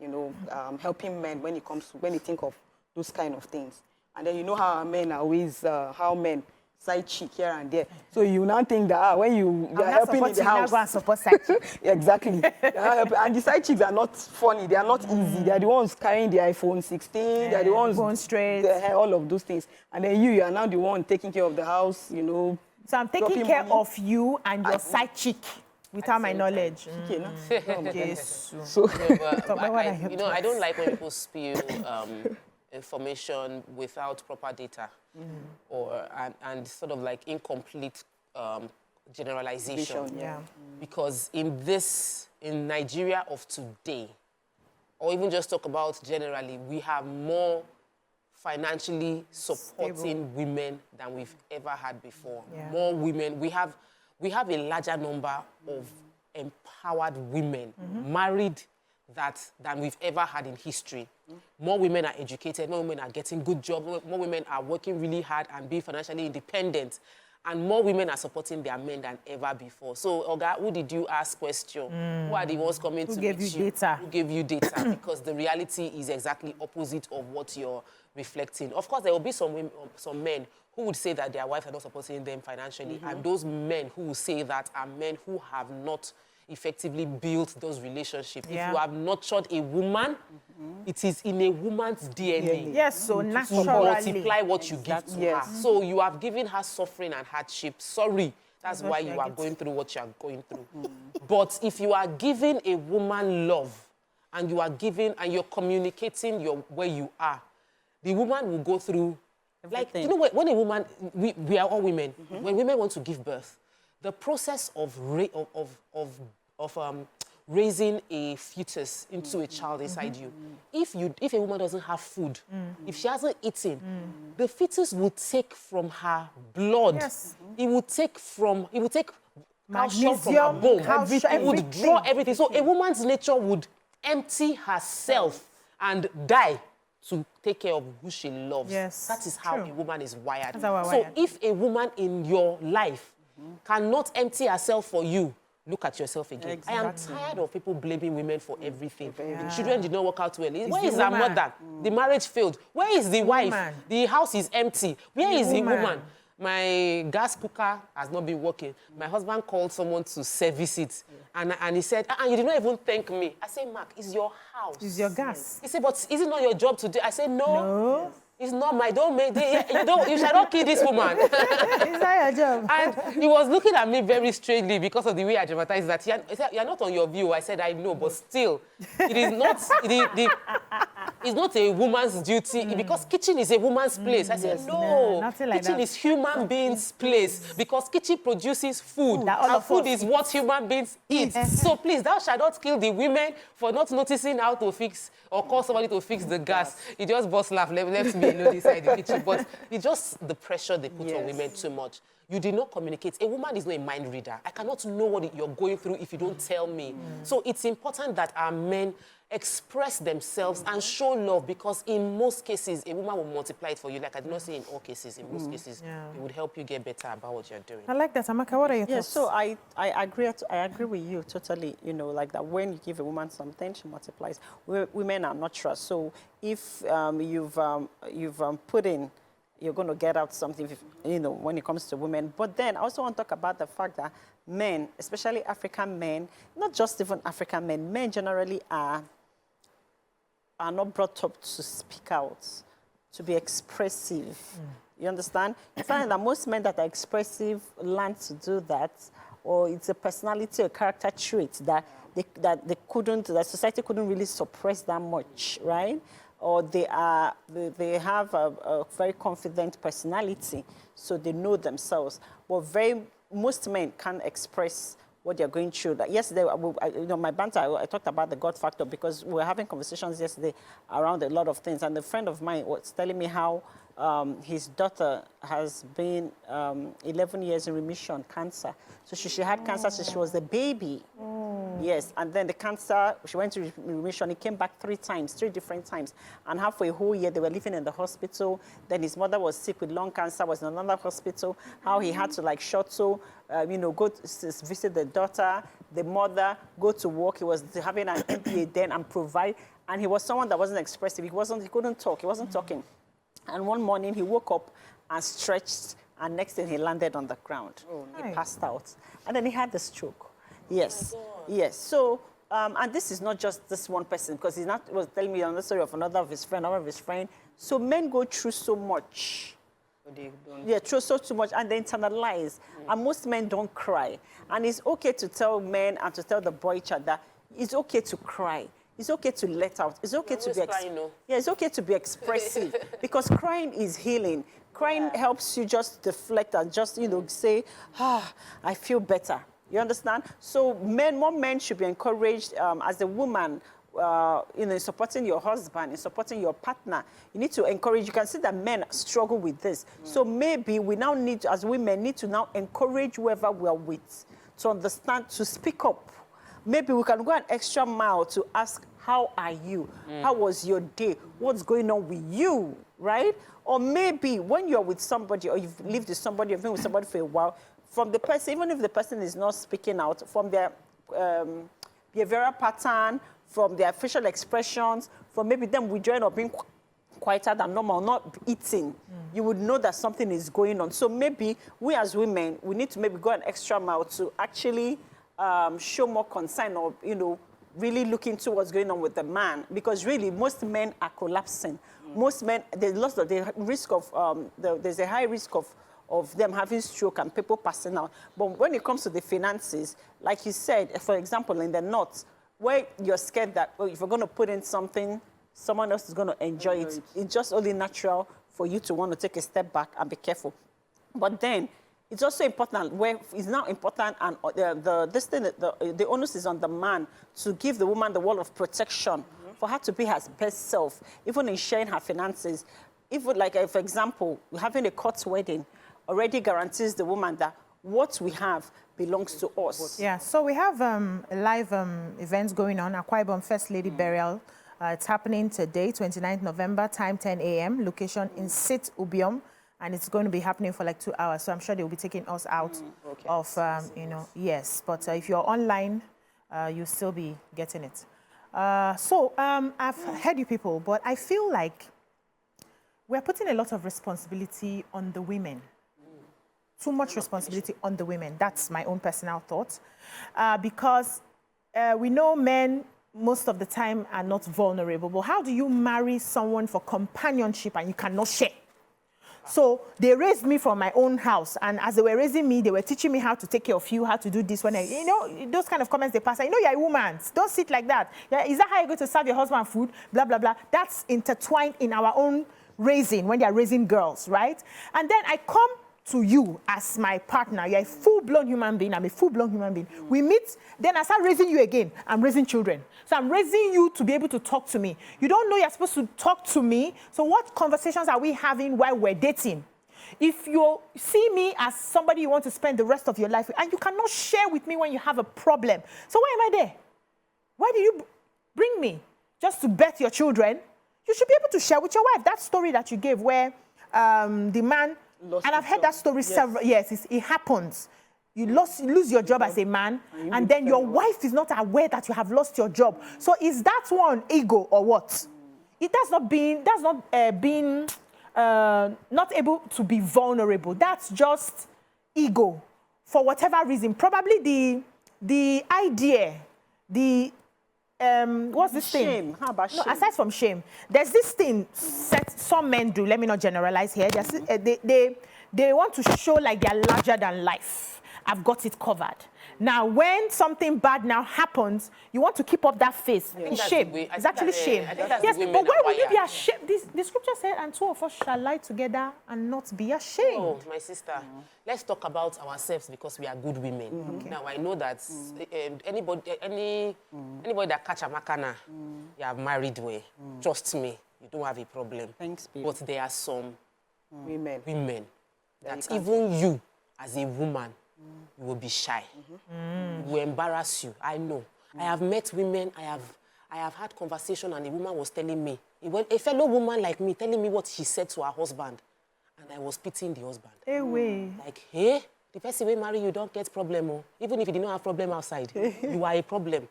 you know, helping men when they think of those kind of things. And then you know how men are always, how men side chick here and there. So you now think that when you are helping in the house. Go and support side chick. Exactly. And the side chicks are not funny. They are not easy. They are the ones carrying the iPhone 16. They are the ones going straight. All of those things. And then you are now the one taking care of the house, you know. So I'm taking care of you and your side chick without my knowledge. Yes. So, I don't like when people spew information without proper data or and sort of like incomplete generalization. Because in Nigeria of today, or even just talk about generally, we have more financially supporting women than we've ever had before. More women. We have a larger number of empowered women married than we've ever had in history. More women are educated, more women are getting good jobs, more women are working really hard and being financially independent, and more women are supporting their men than ever before. So, Oga, who did you ask question? Who are the ones coming to meet you? Who gave you data? Because the reality is exactly opposite of what you're reflecting. Of course, there will be some men who would say that their wives are not supporting them financially, and those men who will say that are men who have not effectively built those relationships. If you have nurtured a woman, it is in a woman's DNA. Yes, so naturally. To multiply what you give to her. So you have given her suffering and hardship. Sorry, that's why you are going through what you are going through. But if you are giving a woman love, and you are giving, and you're communicating where you are, the woman will go through, like, you know, when a woman, we are all women, when women want to give birth, the process of raising a fetus into a child inside you. If a woman doesn't have food, if she hasn't eaten, the fetus will take from her blood. Yes. It will take calcium from her bone. It would draw everything. So a woman's nature would empty herself and die to take care of who she loves. Yes, That is how true. a woman is wired. That's how we're So wired. if a woman in your life cannot empty herself for you, look at yourself again. Exactly. I am tired of people blaming women for everything. Yeah. The children did not work out well. Where the is her woman. mother? The marriage failed. Where is the wife? Woman. The house is empty. Where is the woman. woman? My gas cooker has not been working. My husband called someone to service it. And he said, you did not even thank me. I said, Mark, it's your house. It's your gas. He said, but is it not your job to do? I said, no. No. It's not my, don't make, you shall not kill this woman. Is that your job? And he was looking at me very strangely because of the way I dramatized that. He said, you're not on your view. I said, I know, but still, it is not, it's not a woman's duty because kitchen is a woman's place. I said, no, nothing like kitchen that. is human beings' place because kitchen produces food. That all And of food us is what human beings eat. So please, thou shalt not kill the women for not noticing how to fix or call somebody to fix the gas. He just bust laugh, left me alone inside the kitchen. But it's just the pressure they put on women too much. You did not communicate. A woman is not a mind reader. I cannot know what you're going through if you don't tell me. So it's important that our men express themselves and show love because in most cases, a woman will multiply it for you. Like I did not say in all cases, in most cases, it would help you get better about what you're doing. I like that. Amaka, what are your thoughts? So I agree with you totally, you know, like that when you give a woman something, she multiplies. Women are natural. So if you've put in, you're going to get out something, you know, when it comes to women. But then I also want to talk about the fact that men, especially African men, not just even African men generally are not brought up to speak out, to be expressive. You understand? You find that most men that are expressive learn to do that, or it's a personality or character trait that that society couldn't really suppress that much, right? Or they have a very confident personality, so they know themselves. But most men can't express what they're going through. Like yesterday, you know, my banter, I talked about the God factor because we were having conversations yesterday around a lot of things. And a friend of mine was telling me how his daughter has been 11 years in remission, cancer. So she had cancer since she was a baby. Yes, and then the cancer, she went to remission. It came back 3 different times. And half a whole year, they were living in the hospital. Then his mother was sick with lung cancer, was in another hospital. How he had to like shuttle, you know, go to visit the daughter, the mother, go to work. He was having an MBA then and provide. And he was someone that wasn't expressive. He couldn't talk. He wasn't talking. And one morning, he woke up and stretched, and next thing, he landed on the ground. He passed out. And then he had the stroke. Yes. Yes. So, and this is not just this one person, because he was telling me another story of another of his friend. So men go through so much. Through so much, and they internalize. And most men don't cry. And it's okay to tell men and to tell the boy child that it's okay to cry. It's okay to let out. It's okay to be it's okay to be expressive because crying is healing. Crying helps you just deflect and just, you know, say, I feel better. You understand? So more men should be encouraged as a woman, you know, in supporting your husband, in supporting your partner. You need to encourage. You can see that men struggle with this. So maybe we now need, as women, need to now encourage whoever we are with to understand, to speak up. Maybe we can go an extra mile to ask, how are you? How was your day? What's going on with you, right? Or maybe when you're with somebody or you've lived with somebody, you've been with somebody for a while, from the person, even if the person is not speaking out, from their behavioral pattern, from their facial expressions, from maybe them withdrawing or being quieter than normal, not eating, you would know that something is going on. So maybe we as women, we need to maybe go an extra mile to actually show more concern or, you know, really look into what's going on with the man, because really most men are collapsing. Most men, there's a high risk of them having stroke and people passing out. But when it comes to the finances, like you said, for example, in the north, where you're scared that if you're going to put in something, someone else is going to enjoy it. It's just only natural for you to want to take a step back and be careful. But then it's also important, where it's now important, and the onus is on the man to give the woman the wall of protection for her to be her best self, even in sharing her finances. Even like, for example, having a court wedding already guarantees the woman that what we have belongs to us. Yeah, so we have a live event going on, Akwa Ibom First Lady Burial. It's happening today, 29th November, time 10 a.m., location in Sit Ubium, and it's going to be happening for like 2 hours. So I'm sure they will be taking us out of, yes. But if you're online, you'll still be getting it. I've heard you people, but I feel like we're putting a lot of responsibility on the women. Too much responsibility on the women. That's my own personal thought. Because we know men most of the time are not vulnerable. But how do you marry someone for companionship and you cannot share? So they raised me from my own house. And as they were raising me, they were teaching me how to take care of you, how to do this. Those kind of comments they pass. You're a woman. Don't sit like that. Yeah, is that how you're going to serve your husband food? Blah, blah, blah. That's intertwined in our own raising when they're raising girls, right? And then I come to you as my partner. You're a full-blown human being. I'm a full-blown human being. We meet, then I start raising you again. I'm raising children. So I'm raising you to be able to talk to me. You don't know you're supposed to talk to me. So what conversations are we having while we're dating? If you see me as somebody you want to spend the rest of your life with, and you cannot share with me when you have a problem. So why am I there? Why do you bring me? Just to birth your children? You should be able to share with your wife. That story that you gave where the man... and I've heard that story several years. It happens. You lose your job as a man, and then your wife is not aware that you have lost your job. So is that one ego or what? It does not being not able to be vulnerable. That's just ego for whatever reason. Probably the idea, what's this thing? Shame. How about shame? No, aside from shame, there's this thing some men do. Let me not generalize here. They want to show like they're larger than life. I've got it covered. Now, when something bad now happens, you want to keep up that face. It's shame. It's actually shame. Yes, but why would you be ashamed? The scripture said, and two of us shall lie together and not be ashamed. Oh, my sister, let's talk about ourselves because we are good women. Okay. Now, I know that anybody that catch a makana, you are married way. Trust me, you don't have a problem. Thanks, babe. But there are some women that even you, as a woman, you will be shy. It will embarrass you. I know. I have met women, I have had conversation, and a woman was telling me, a fellow woman like me, telling me what she said to her husband. And I was pitying the husband. Hey, way. Like, hey, the person will marry you, don't get problem. Oh. Even if you did not have problem outside, you are a problem.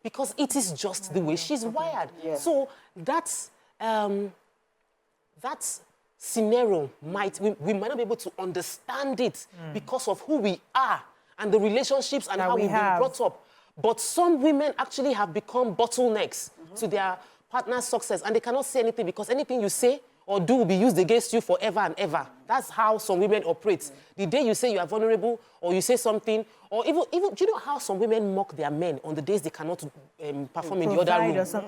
Because it is just the way she's wired. Yeah. So that's scenario we might not be able to understand it because of who we are and the relationships and how we've been brought up. But some women actually have become bottlenecks to their partner's success, and they cannot say anything because anything you say or do will be used against you forever and ever. That's how some women operate. The day you say you are vulnerable or you say something, or even do you know how some women mock their men on the days they cannot perform in the other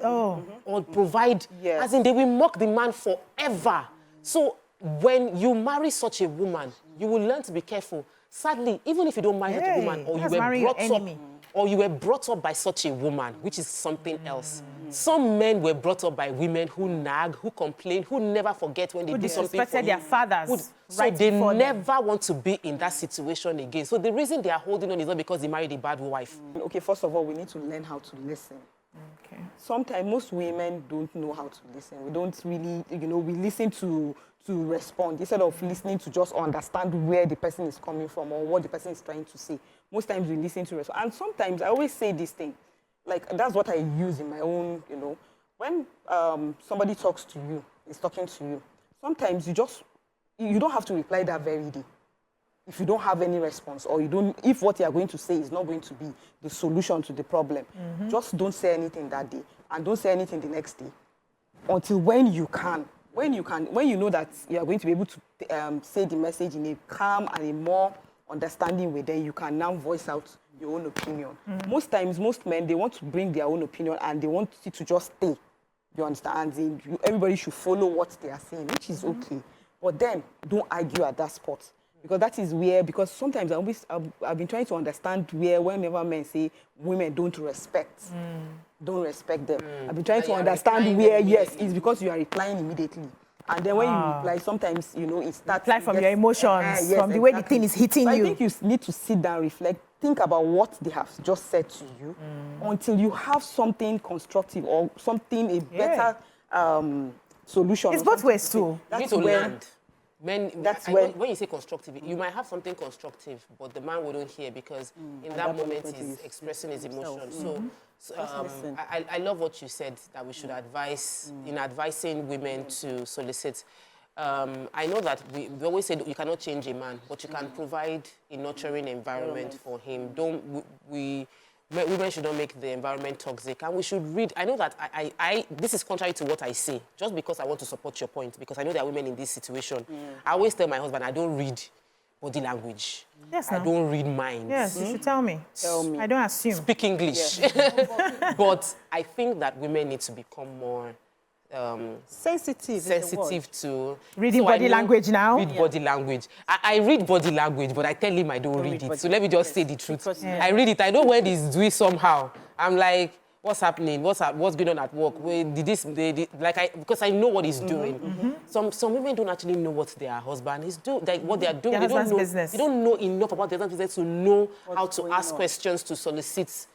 room? Or provide. Yes. As in, they will mock the man forever. So when you marry such a woman, you will learn to be careful. Sadly, even if you don't marry such a woman, or you were brought up by such a woman, which is something else. Some men were brought up by women who nag, who complain, who never forget when they do something for their fathers. So they never want to be in that situation again. So the reason they are holding on is not because they married a bad wife. Okay, first of all, we need to learn how to listen. Okay. Sometimes most women don't know how to listen. We don't really, we listen to respond instead of listening to just understand where the person is coming from or what the person is trying to say. Most times we listen to respond. And sometimes I always say this thing, like that's what I use in my own, when somebody talks to you, is talking to you, sometimes you don't have to reply that very day. If you don't have any response or if what you are going to say is not going to be the solution to the problem, just don't say anything that day and don't say anything the next day until when you know that you are going to be able to say the message in a calm and a more understanding way, then you can now voice out your own opinion. Most times, most men, they want to bring their own opinion and they want it to just stay. You understand? Everybody should follow what they are saying, which is okay. But then, don't argue at that spot. Because that is where, because sometimes I've been trying to understand whenever men say women don't respect them. I've been trying to understand where, yes, it's because you are replying immediately. And then when you reply, sometimes, it starts... Reply from your emotions, from the way the thing is hitting you. I think you need to sit down, reflect, think about what they have just said to you until you have something constructive or something, a better solution. It's both ways too. You need to land. When you say constructive, you might have something constructive, but the man wouldn't hear because in that moment he's expressing his emotion. I love what you said, that we should advise, in advising women to solicit. I know that we always say that you cannot change a man, but you can provide a nurturing environment for him. Women should not make the environment toxic, and we should read. I know that this is contrary to what I say, just because I want to support your point, because I know there are women in this situation. I always tell my husband, I don't read body language. Yes, I don't read minds. Yes, you should tell me. Tell me. I don't assume. Speak English. But I think that women need to become more sensitive to reading body language now. Read body language. I read body language, but I tell him I don't read it. So let me just say the truth. I read it. I know when it's doing somehow. I'm like, what's happening? What's going on at work? Because I know what he's doing. Some women don't actually know what their husband is doing, like what they are doing. Their husband's business. They don't know enough about their husband's business to know how to ask questions, to solicit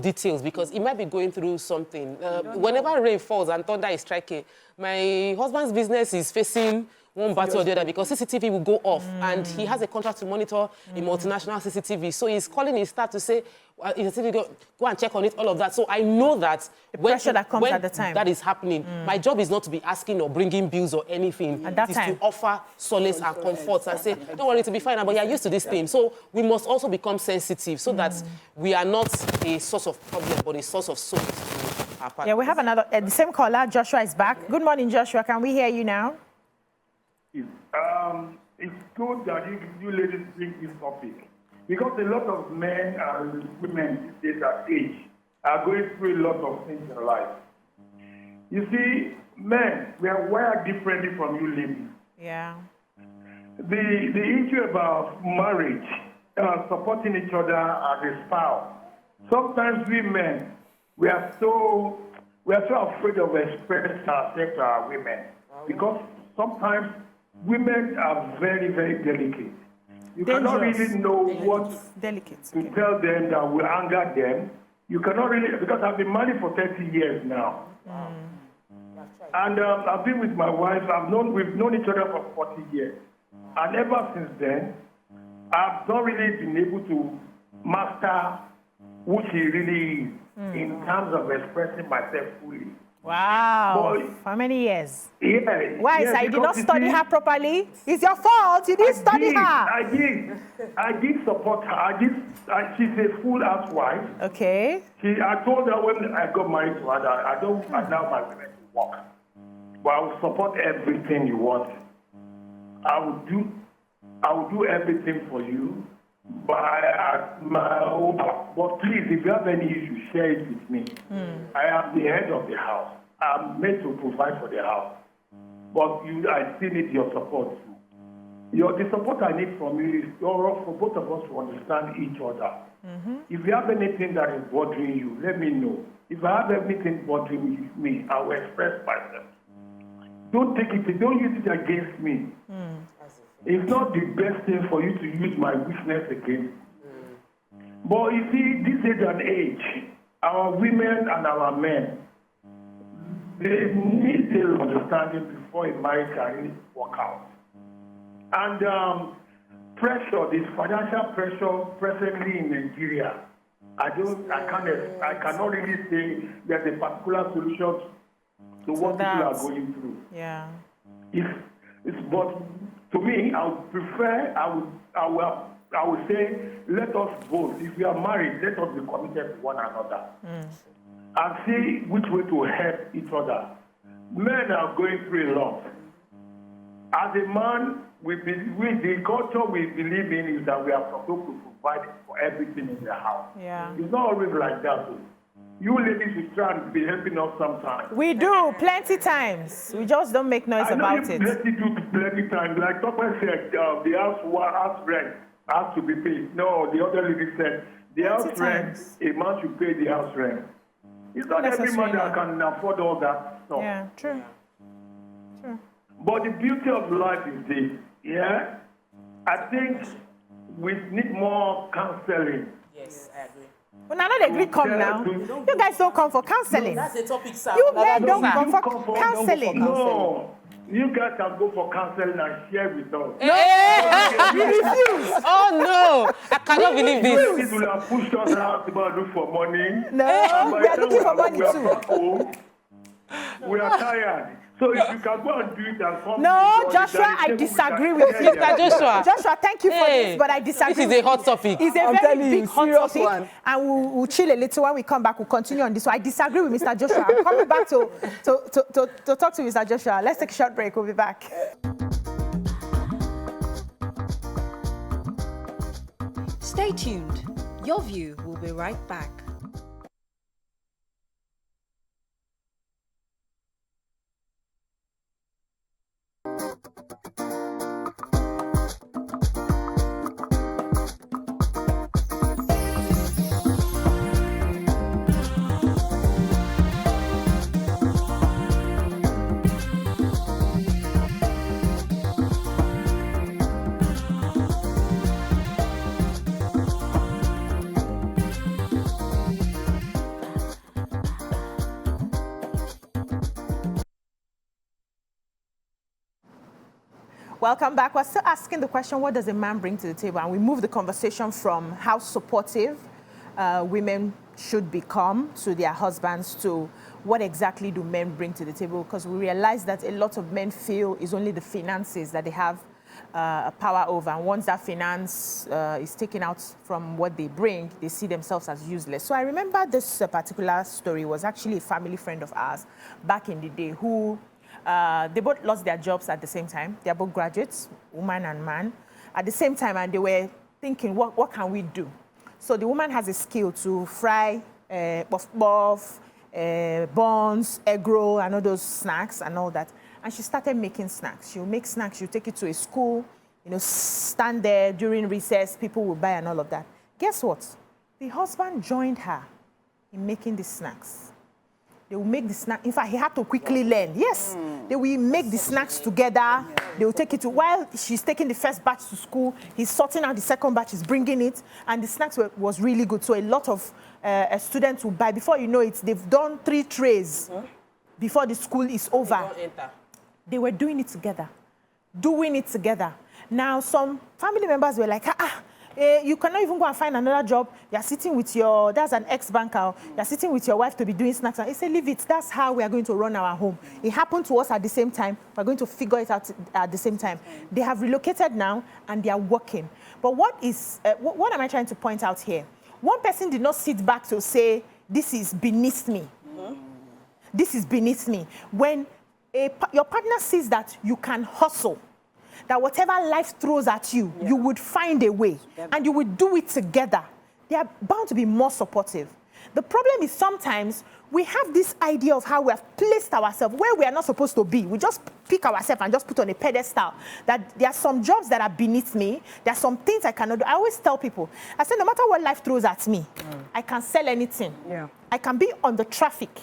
details, because he might be going through something. Whenever rain falls and thunder is striking, my husband's business is facing one battle or the other because CCTV will go off, and he has a contract to monitor a multinational CCTV. So he's calling his staff to say, go and check on it, all of that. So I know that when at the time that is happening, my job is not to be asking or bringing bills or anything. At that it is time, to offer solace and comfort and say, don't worry, to be fine, but you're used to this thing. So we must also become sensitive so that we are not a source of problem, but a source of solace to our partner. Yeah, we have another, the same caller. Joshua is back. Good morning, Joshua. Can we hear you now? It's good that you ladies bring this topic, because a lot of men and women these days at age are going through a lot of things in life. You see, men, we are wired differently from you ladies. Yeah. The issue about marriage, supporting each other as a spouse. Sometimes we men, we are so afraid of expressing ourselves to our women, because sometimes women are very, very delicate. You cannot really know what to tell them that will anger them. You cannot really, because I've been married for 30 years now. And I've been with my wife. We've known each other for 40 years. And ever since then, I've not really been able to master who she really is in terms of expressing myself fully. Wow. How many years? Yeah. Why? Yeah, you did not study her properly? It's your fault. You didn't study her. I did support her. She's a full housewife. Okay. I told her when I got married to her that I don't allow my women to work. But I will support everything you want. I will do everything for you. But please, if you have any issue, share it with me. I am the head of the house. I'm meant to provide for the house. But I still need your support too. The support I need from you is for both of us to understand each other. If you have anything that is bothering you, let me know. If I have anything bothering me, I will express myself. Don't use it against me. It's not the best thing for you to use my weakness against me. But you see, this is an age. Our women and our men, they need their understanding before a marriage can really work out. And pressure, this financial pressure presently in Nigeria, I cannot really say there's a particular solution to what people are going through. Yeah. But to me, I would prefer, I would say, let us both, if we are married, let us be committed to one another. And see which way to help each other. Men are going through a lot. As a man, the culture we believe in is that we are supposed to provide for everything in the house. Yeah. It's not always like that. You ladies should try and be helping us sometimes. We do, plenty times. We just don't make noise about it. Plenty times. Like Tokwe said, the house rent has to be paid. No, the other lady said, the house rent, a man should pay the house rent. It's not every man that can afford all that stuff. Yeah, true. But the beauty of life is this, yeah? I think we need more counseling. Yes, I agree. Well, now they agree come now. You guys don't come for counseling. That's a topic, sir. You men don't No, come you for come for- counseling. No, you guys can go for counseling and share with us. We refuse. Oh no! I cannot believe this. This will have pushed us out to go and look for money. No, And by we are the looking time for money we are too. back home, we are tired. So if you can go and do it and come. No, to Joshua, I disagree with you. Mr. Joshua. Joshua, thank you for this, but I disagree. This is a hot topic. It's a I'm very telling you, big hot serious topic, one. and we'll chill a little. When we come back, we'll continue on this. So I disagree with Mr. Joshua. I'm coming back to talk to Mr. Joshua. Let's take a short break. We'll be back. Stay tuned. Your View will be right back. Welcome back. We're still asking the question, what does a man bring to the table? And we move the conversation from how supportive women should become to their husbands to what exactly do men bring to the table? Because we realize that a lot of men feel it's only the finances that they have a power over. And once that finance is taken out from what they bring, they see themselves as useless. So I remember this particular story was actually a family friend of ours back in the day who they both lost their jobs at the same time. They are both graduates, woman and man, at the same time, and they were thinking, what can we do? So the woman has a skill to fry puff-puff, buns, egg roll, and all those snacks and all that. And she started making snacks. She'll make snacks, she'll take it to a school, stand there during recess, people will buy and all of that. Guess what? The husband joined her in making the snacks. They will make the snack. In fact, he had to quickly learn. Yes, they will make the snacks together. They will take it to, while she's taking the first batch to school, he's sorting out the second batch, he's bringing it, and the snacks was really good. So a lot of students will buy. Before you know it, they've done 3 trays before the school is over. They were doing it together. Now, some family members were like, you cannot even go and find another job. You're sitting with that's an ex-banker. You're sitting with your wife to be doing snacks. And he said, leave it. That's how we are going to run our home. It happened to us at the same time. We're going to figure it out at the same time. They have relocated now, and they are working. But what am I trying to point out here? One person did not sit back to say, this is beneath me. This is beneath me. When your partner sees that you can hustle, that whatever life throws at you, you would find a way, and you would do it together, they are bound to be more supportive. The problem is sometimes we have this idea of how we have placed ourselves where we are not supposed to be. We just pick ourselves and just put on a pedestal that there are some jobs that are beneath me. There are some things I cannot do. I always tell people, I say, no matter what life throws at me, I can sell anything. I can be on the traffic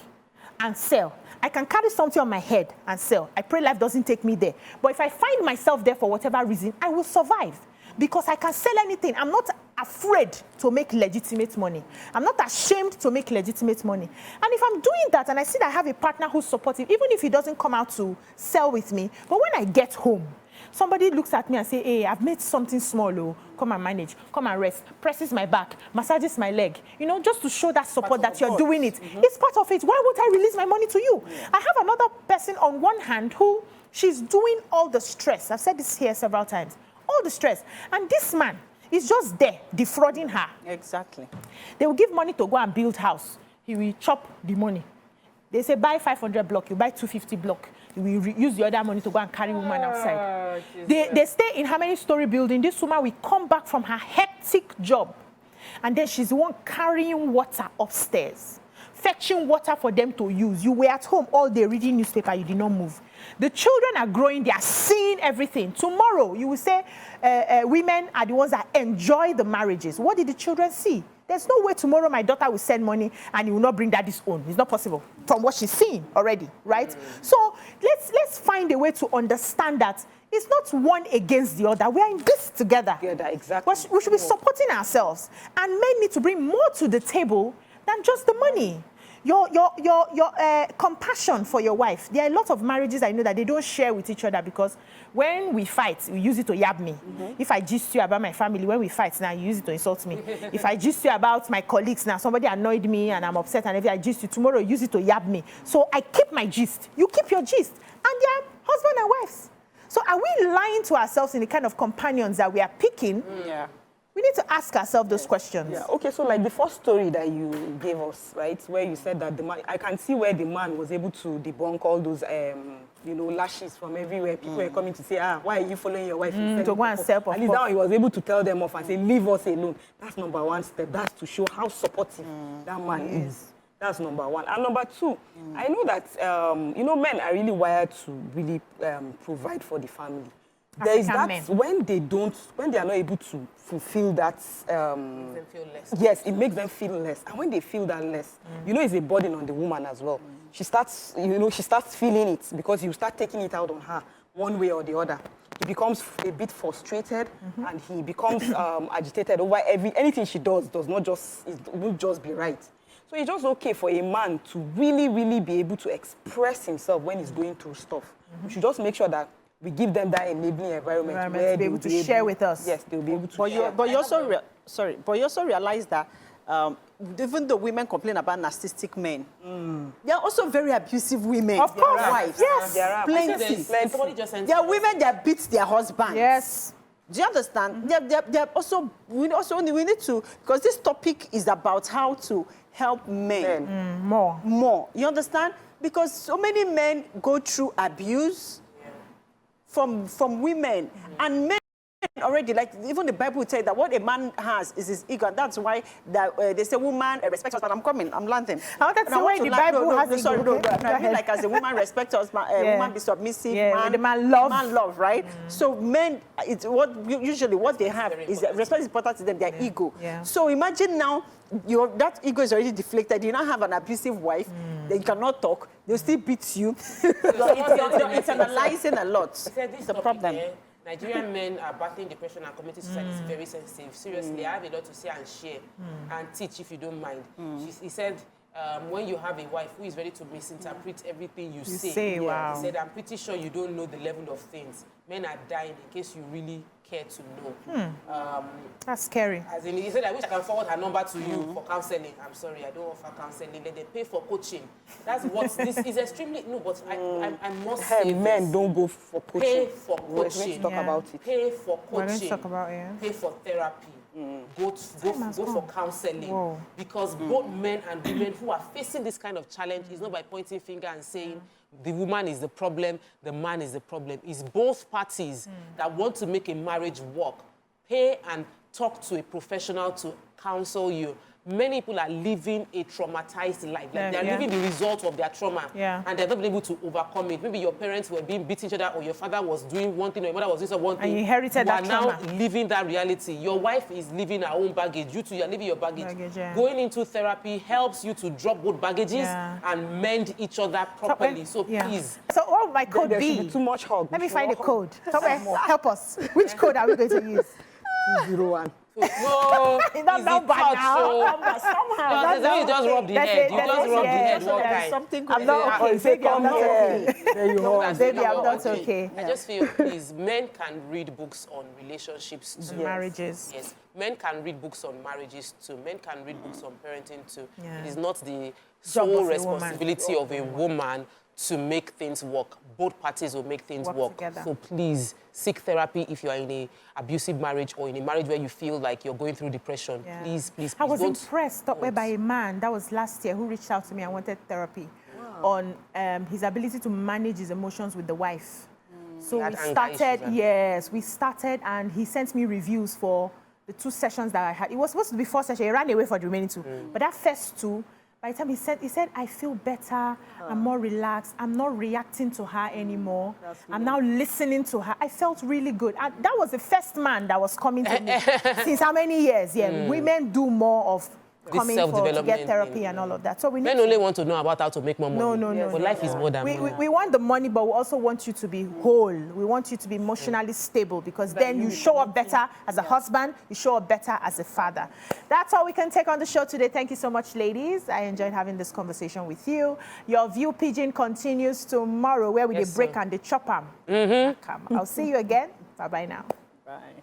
and sell. I can carry something on my head and sell. I pray life doesn't take me there. But if I find myself there for whatever reason, I will survive because I can sell anything. I'm not afraid to make legitimate money. I'm not ashamed to make legitimate money. And if I'm doing that and I see that I have a partner who's supportive, even if he doesn't come out to sell with me, but when I get home, somebody looks at me and say, hey, I've made something small, come and manage, come and rest, presses my back, massages my leg, just to show that support that you're doing it. It's part of it. Why won't I release my money to you? I have another person on one hand who she's doing all the stress. I've said this here several times. All the stress. And this man is just there defrauding her. Exactly. They will give money to go and build house. He will chop the money. They say, buy 500 block, you buy 250 block. We use the other money to go and carry woman outside. They stay in how many story building? This woman will come back from her hectic job. And then she's the one carrying water upstairs, fetching water for them to use. You were at home all day reading newspaper, you did not move. The children are growing, they are seeing everything. Tomorrow, you will say women are the ones that enjoy the marriages. What did the children see? There's no way tomorrow my daughter will send money and he will not bring daddy's own. It's not possible from what she's seen already, right? So let's find a way to understand that It's not one against the other. We are in this together. Exactly. We should be supporting ourselves. And men need to bring more to the table than just the money. Your compassion for your wife. There are a lot of marriages I know that they don't share with each other because when we fight, we use it to yab me. If I gist you about my family, when we fight now, you use it to insult me. If I gist you about my colleagues now, somebody annoyed me and I'm upset, and if I gist you tomorrow, you use it to yab me. So I keep my gist. You keep your gist. And they are husband and wives. So are we lying to ourselves in the kind of companions that we are picking? Yeah. We need to ask ourselves those questions. Yeah, okay, so like the first story that you gave us, right, where you said that the man, I can see where the man was able to debunk all those, lashes from everywhere. People were coming to say, why are you following your wife? To go and sell puff. At least now he was able to tell them off and say, leave us alone. That's number one step. That's to show how supportive that man is. That's number one. And number two, I know that, men are really wired to really provide for the family. There is that when they are not able to fulfill that, Makes them feel less. yes, it makes them feel less. And when they feel that less, it's a burden on the woman as well. She starts feeling it because you start taking it out on her one way or the other. He becomes a bit frustrated and he becomes agitated over anything she does won't just be right. So it's just okay for a man to really, really be able to express himself when he's going through stuff. We should just make sure that we give them that enabling environment where to be able to share with us. Yes, they'll be able to share. But you also realize that even though women complain about narcissistic men, they are also very abusive women. Of course. Wives. Yes. There are Plenty. Somebody just sent There are women that beat their husbands. Yes. Do you understand? They're also, we need to, because this topic is about how to help men. More. You understand? Because so many men go through abuse from women, and men already, like even the Bible would say that what a man has is his ego, and that's why they say woman respect husband. I'm landing. I wanted to say why the Bible has ego. Sorry, I mean, like as a woman respect husband, woman be submissive, the man love. Man love, right? So men, it's usually what they have is respect is important to them, their ego. Yeah. So imagine now that ego is already deflated. You now have an abusive wife, then you cannot talk, they'll still beat you. You're internalizing a lot. It's the problem. Nigerian men are battling depression and committing suicide is very sensitive. Seriously, I have a lot to say and share and teach if you don't mind. He said, when you have a wife who is ready to misinterpret everything you say, wow. He said, I'm pretty sure you don't know the level of things. Men are dying in case you really care to know. That's scary. As in, he said, I wish I can forward her number to you for counseling. I'm sorry, I don't offer counseling. Then they pay for coaching. That's what this is extremely, but I must say men this. don't go for coaching. Pay for We're going coaching. to talk about it. Pay for We're going to coaching. talk about it. Pay for therapy. Go for counseling. Whoa. Because both men and women who are facing this kind of challenge is not by pointing finger and saying the woman is the problem, the man is the problem. It's both parties that want to make a marriage work. Pay and talk to a professional to counsel you. Many people are living a traumatized life. Like they're living the result of their trauma. And they're not able to overcome it. Maybe your parents were being beating each other, or your father was doing one thing, or your mother was doing one thing. And you inherited that trauma. You are now living that reality. Your wife is living her own baggage. You too, you're living your baggage. Going into therapy helps you to drop both baggages and mend each other properly. So please. So what would my code There be? should be too much hug. Let me find a code. Somewhere, help us. Which code are we going to use? 201. No, That's not bad now. Somehow. You just rub the head. You just rub the head one time. Something I'm not okay. Baby, I'm not okay. There you go. Baby, I'm not okay. I just feel, please, men can read books on relationships too. Marriages. Yes. Men can read books on marriages too. Men can read books on parenting too. Yeah. It is not the Job sole of a responsibility of a woman to make things work. Both parties will make things work. Together. So please seek therapy if you are in an abusive marriage or in a marriage where you feel like you're going through depression. Please, please, please. I was impressed by a man that was last year who reached out to me and wanted therapy on his ability to manage his emotions with the wife. So we started and he sent me reviews for the 2 sessions that I had. It was supposed to be 4 sessions. He ran away for the remaining 2. But that first 2, by the time he said, I feel better, I'm more relaxed, I'm not reacting to her anymore, I'm now listening to her. I felt really good. And that was the first man that was coming to me since how many years? Women do more of coming to get therapy and all of that. So we need Men only want to know about how to make more money. No. But life is more than money. We want the money, but we also want you to be whole. We want you to be emotionally stable, because then you show up better as a husband, you show up better as a father. That's all we can take on the show today. Thank you so much, ladies. I enjoyed having this conversation with you. Your View Pigeon continues tomorrow, where we break and the chop 'em. I'll see you again. Bye-bye now. Bye.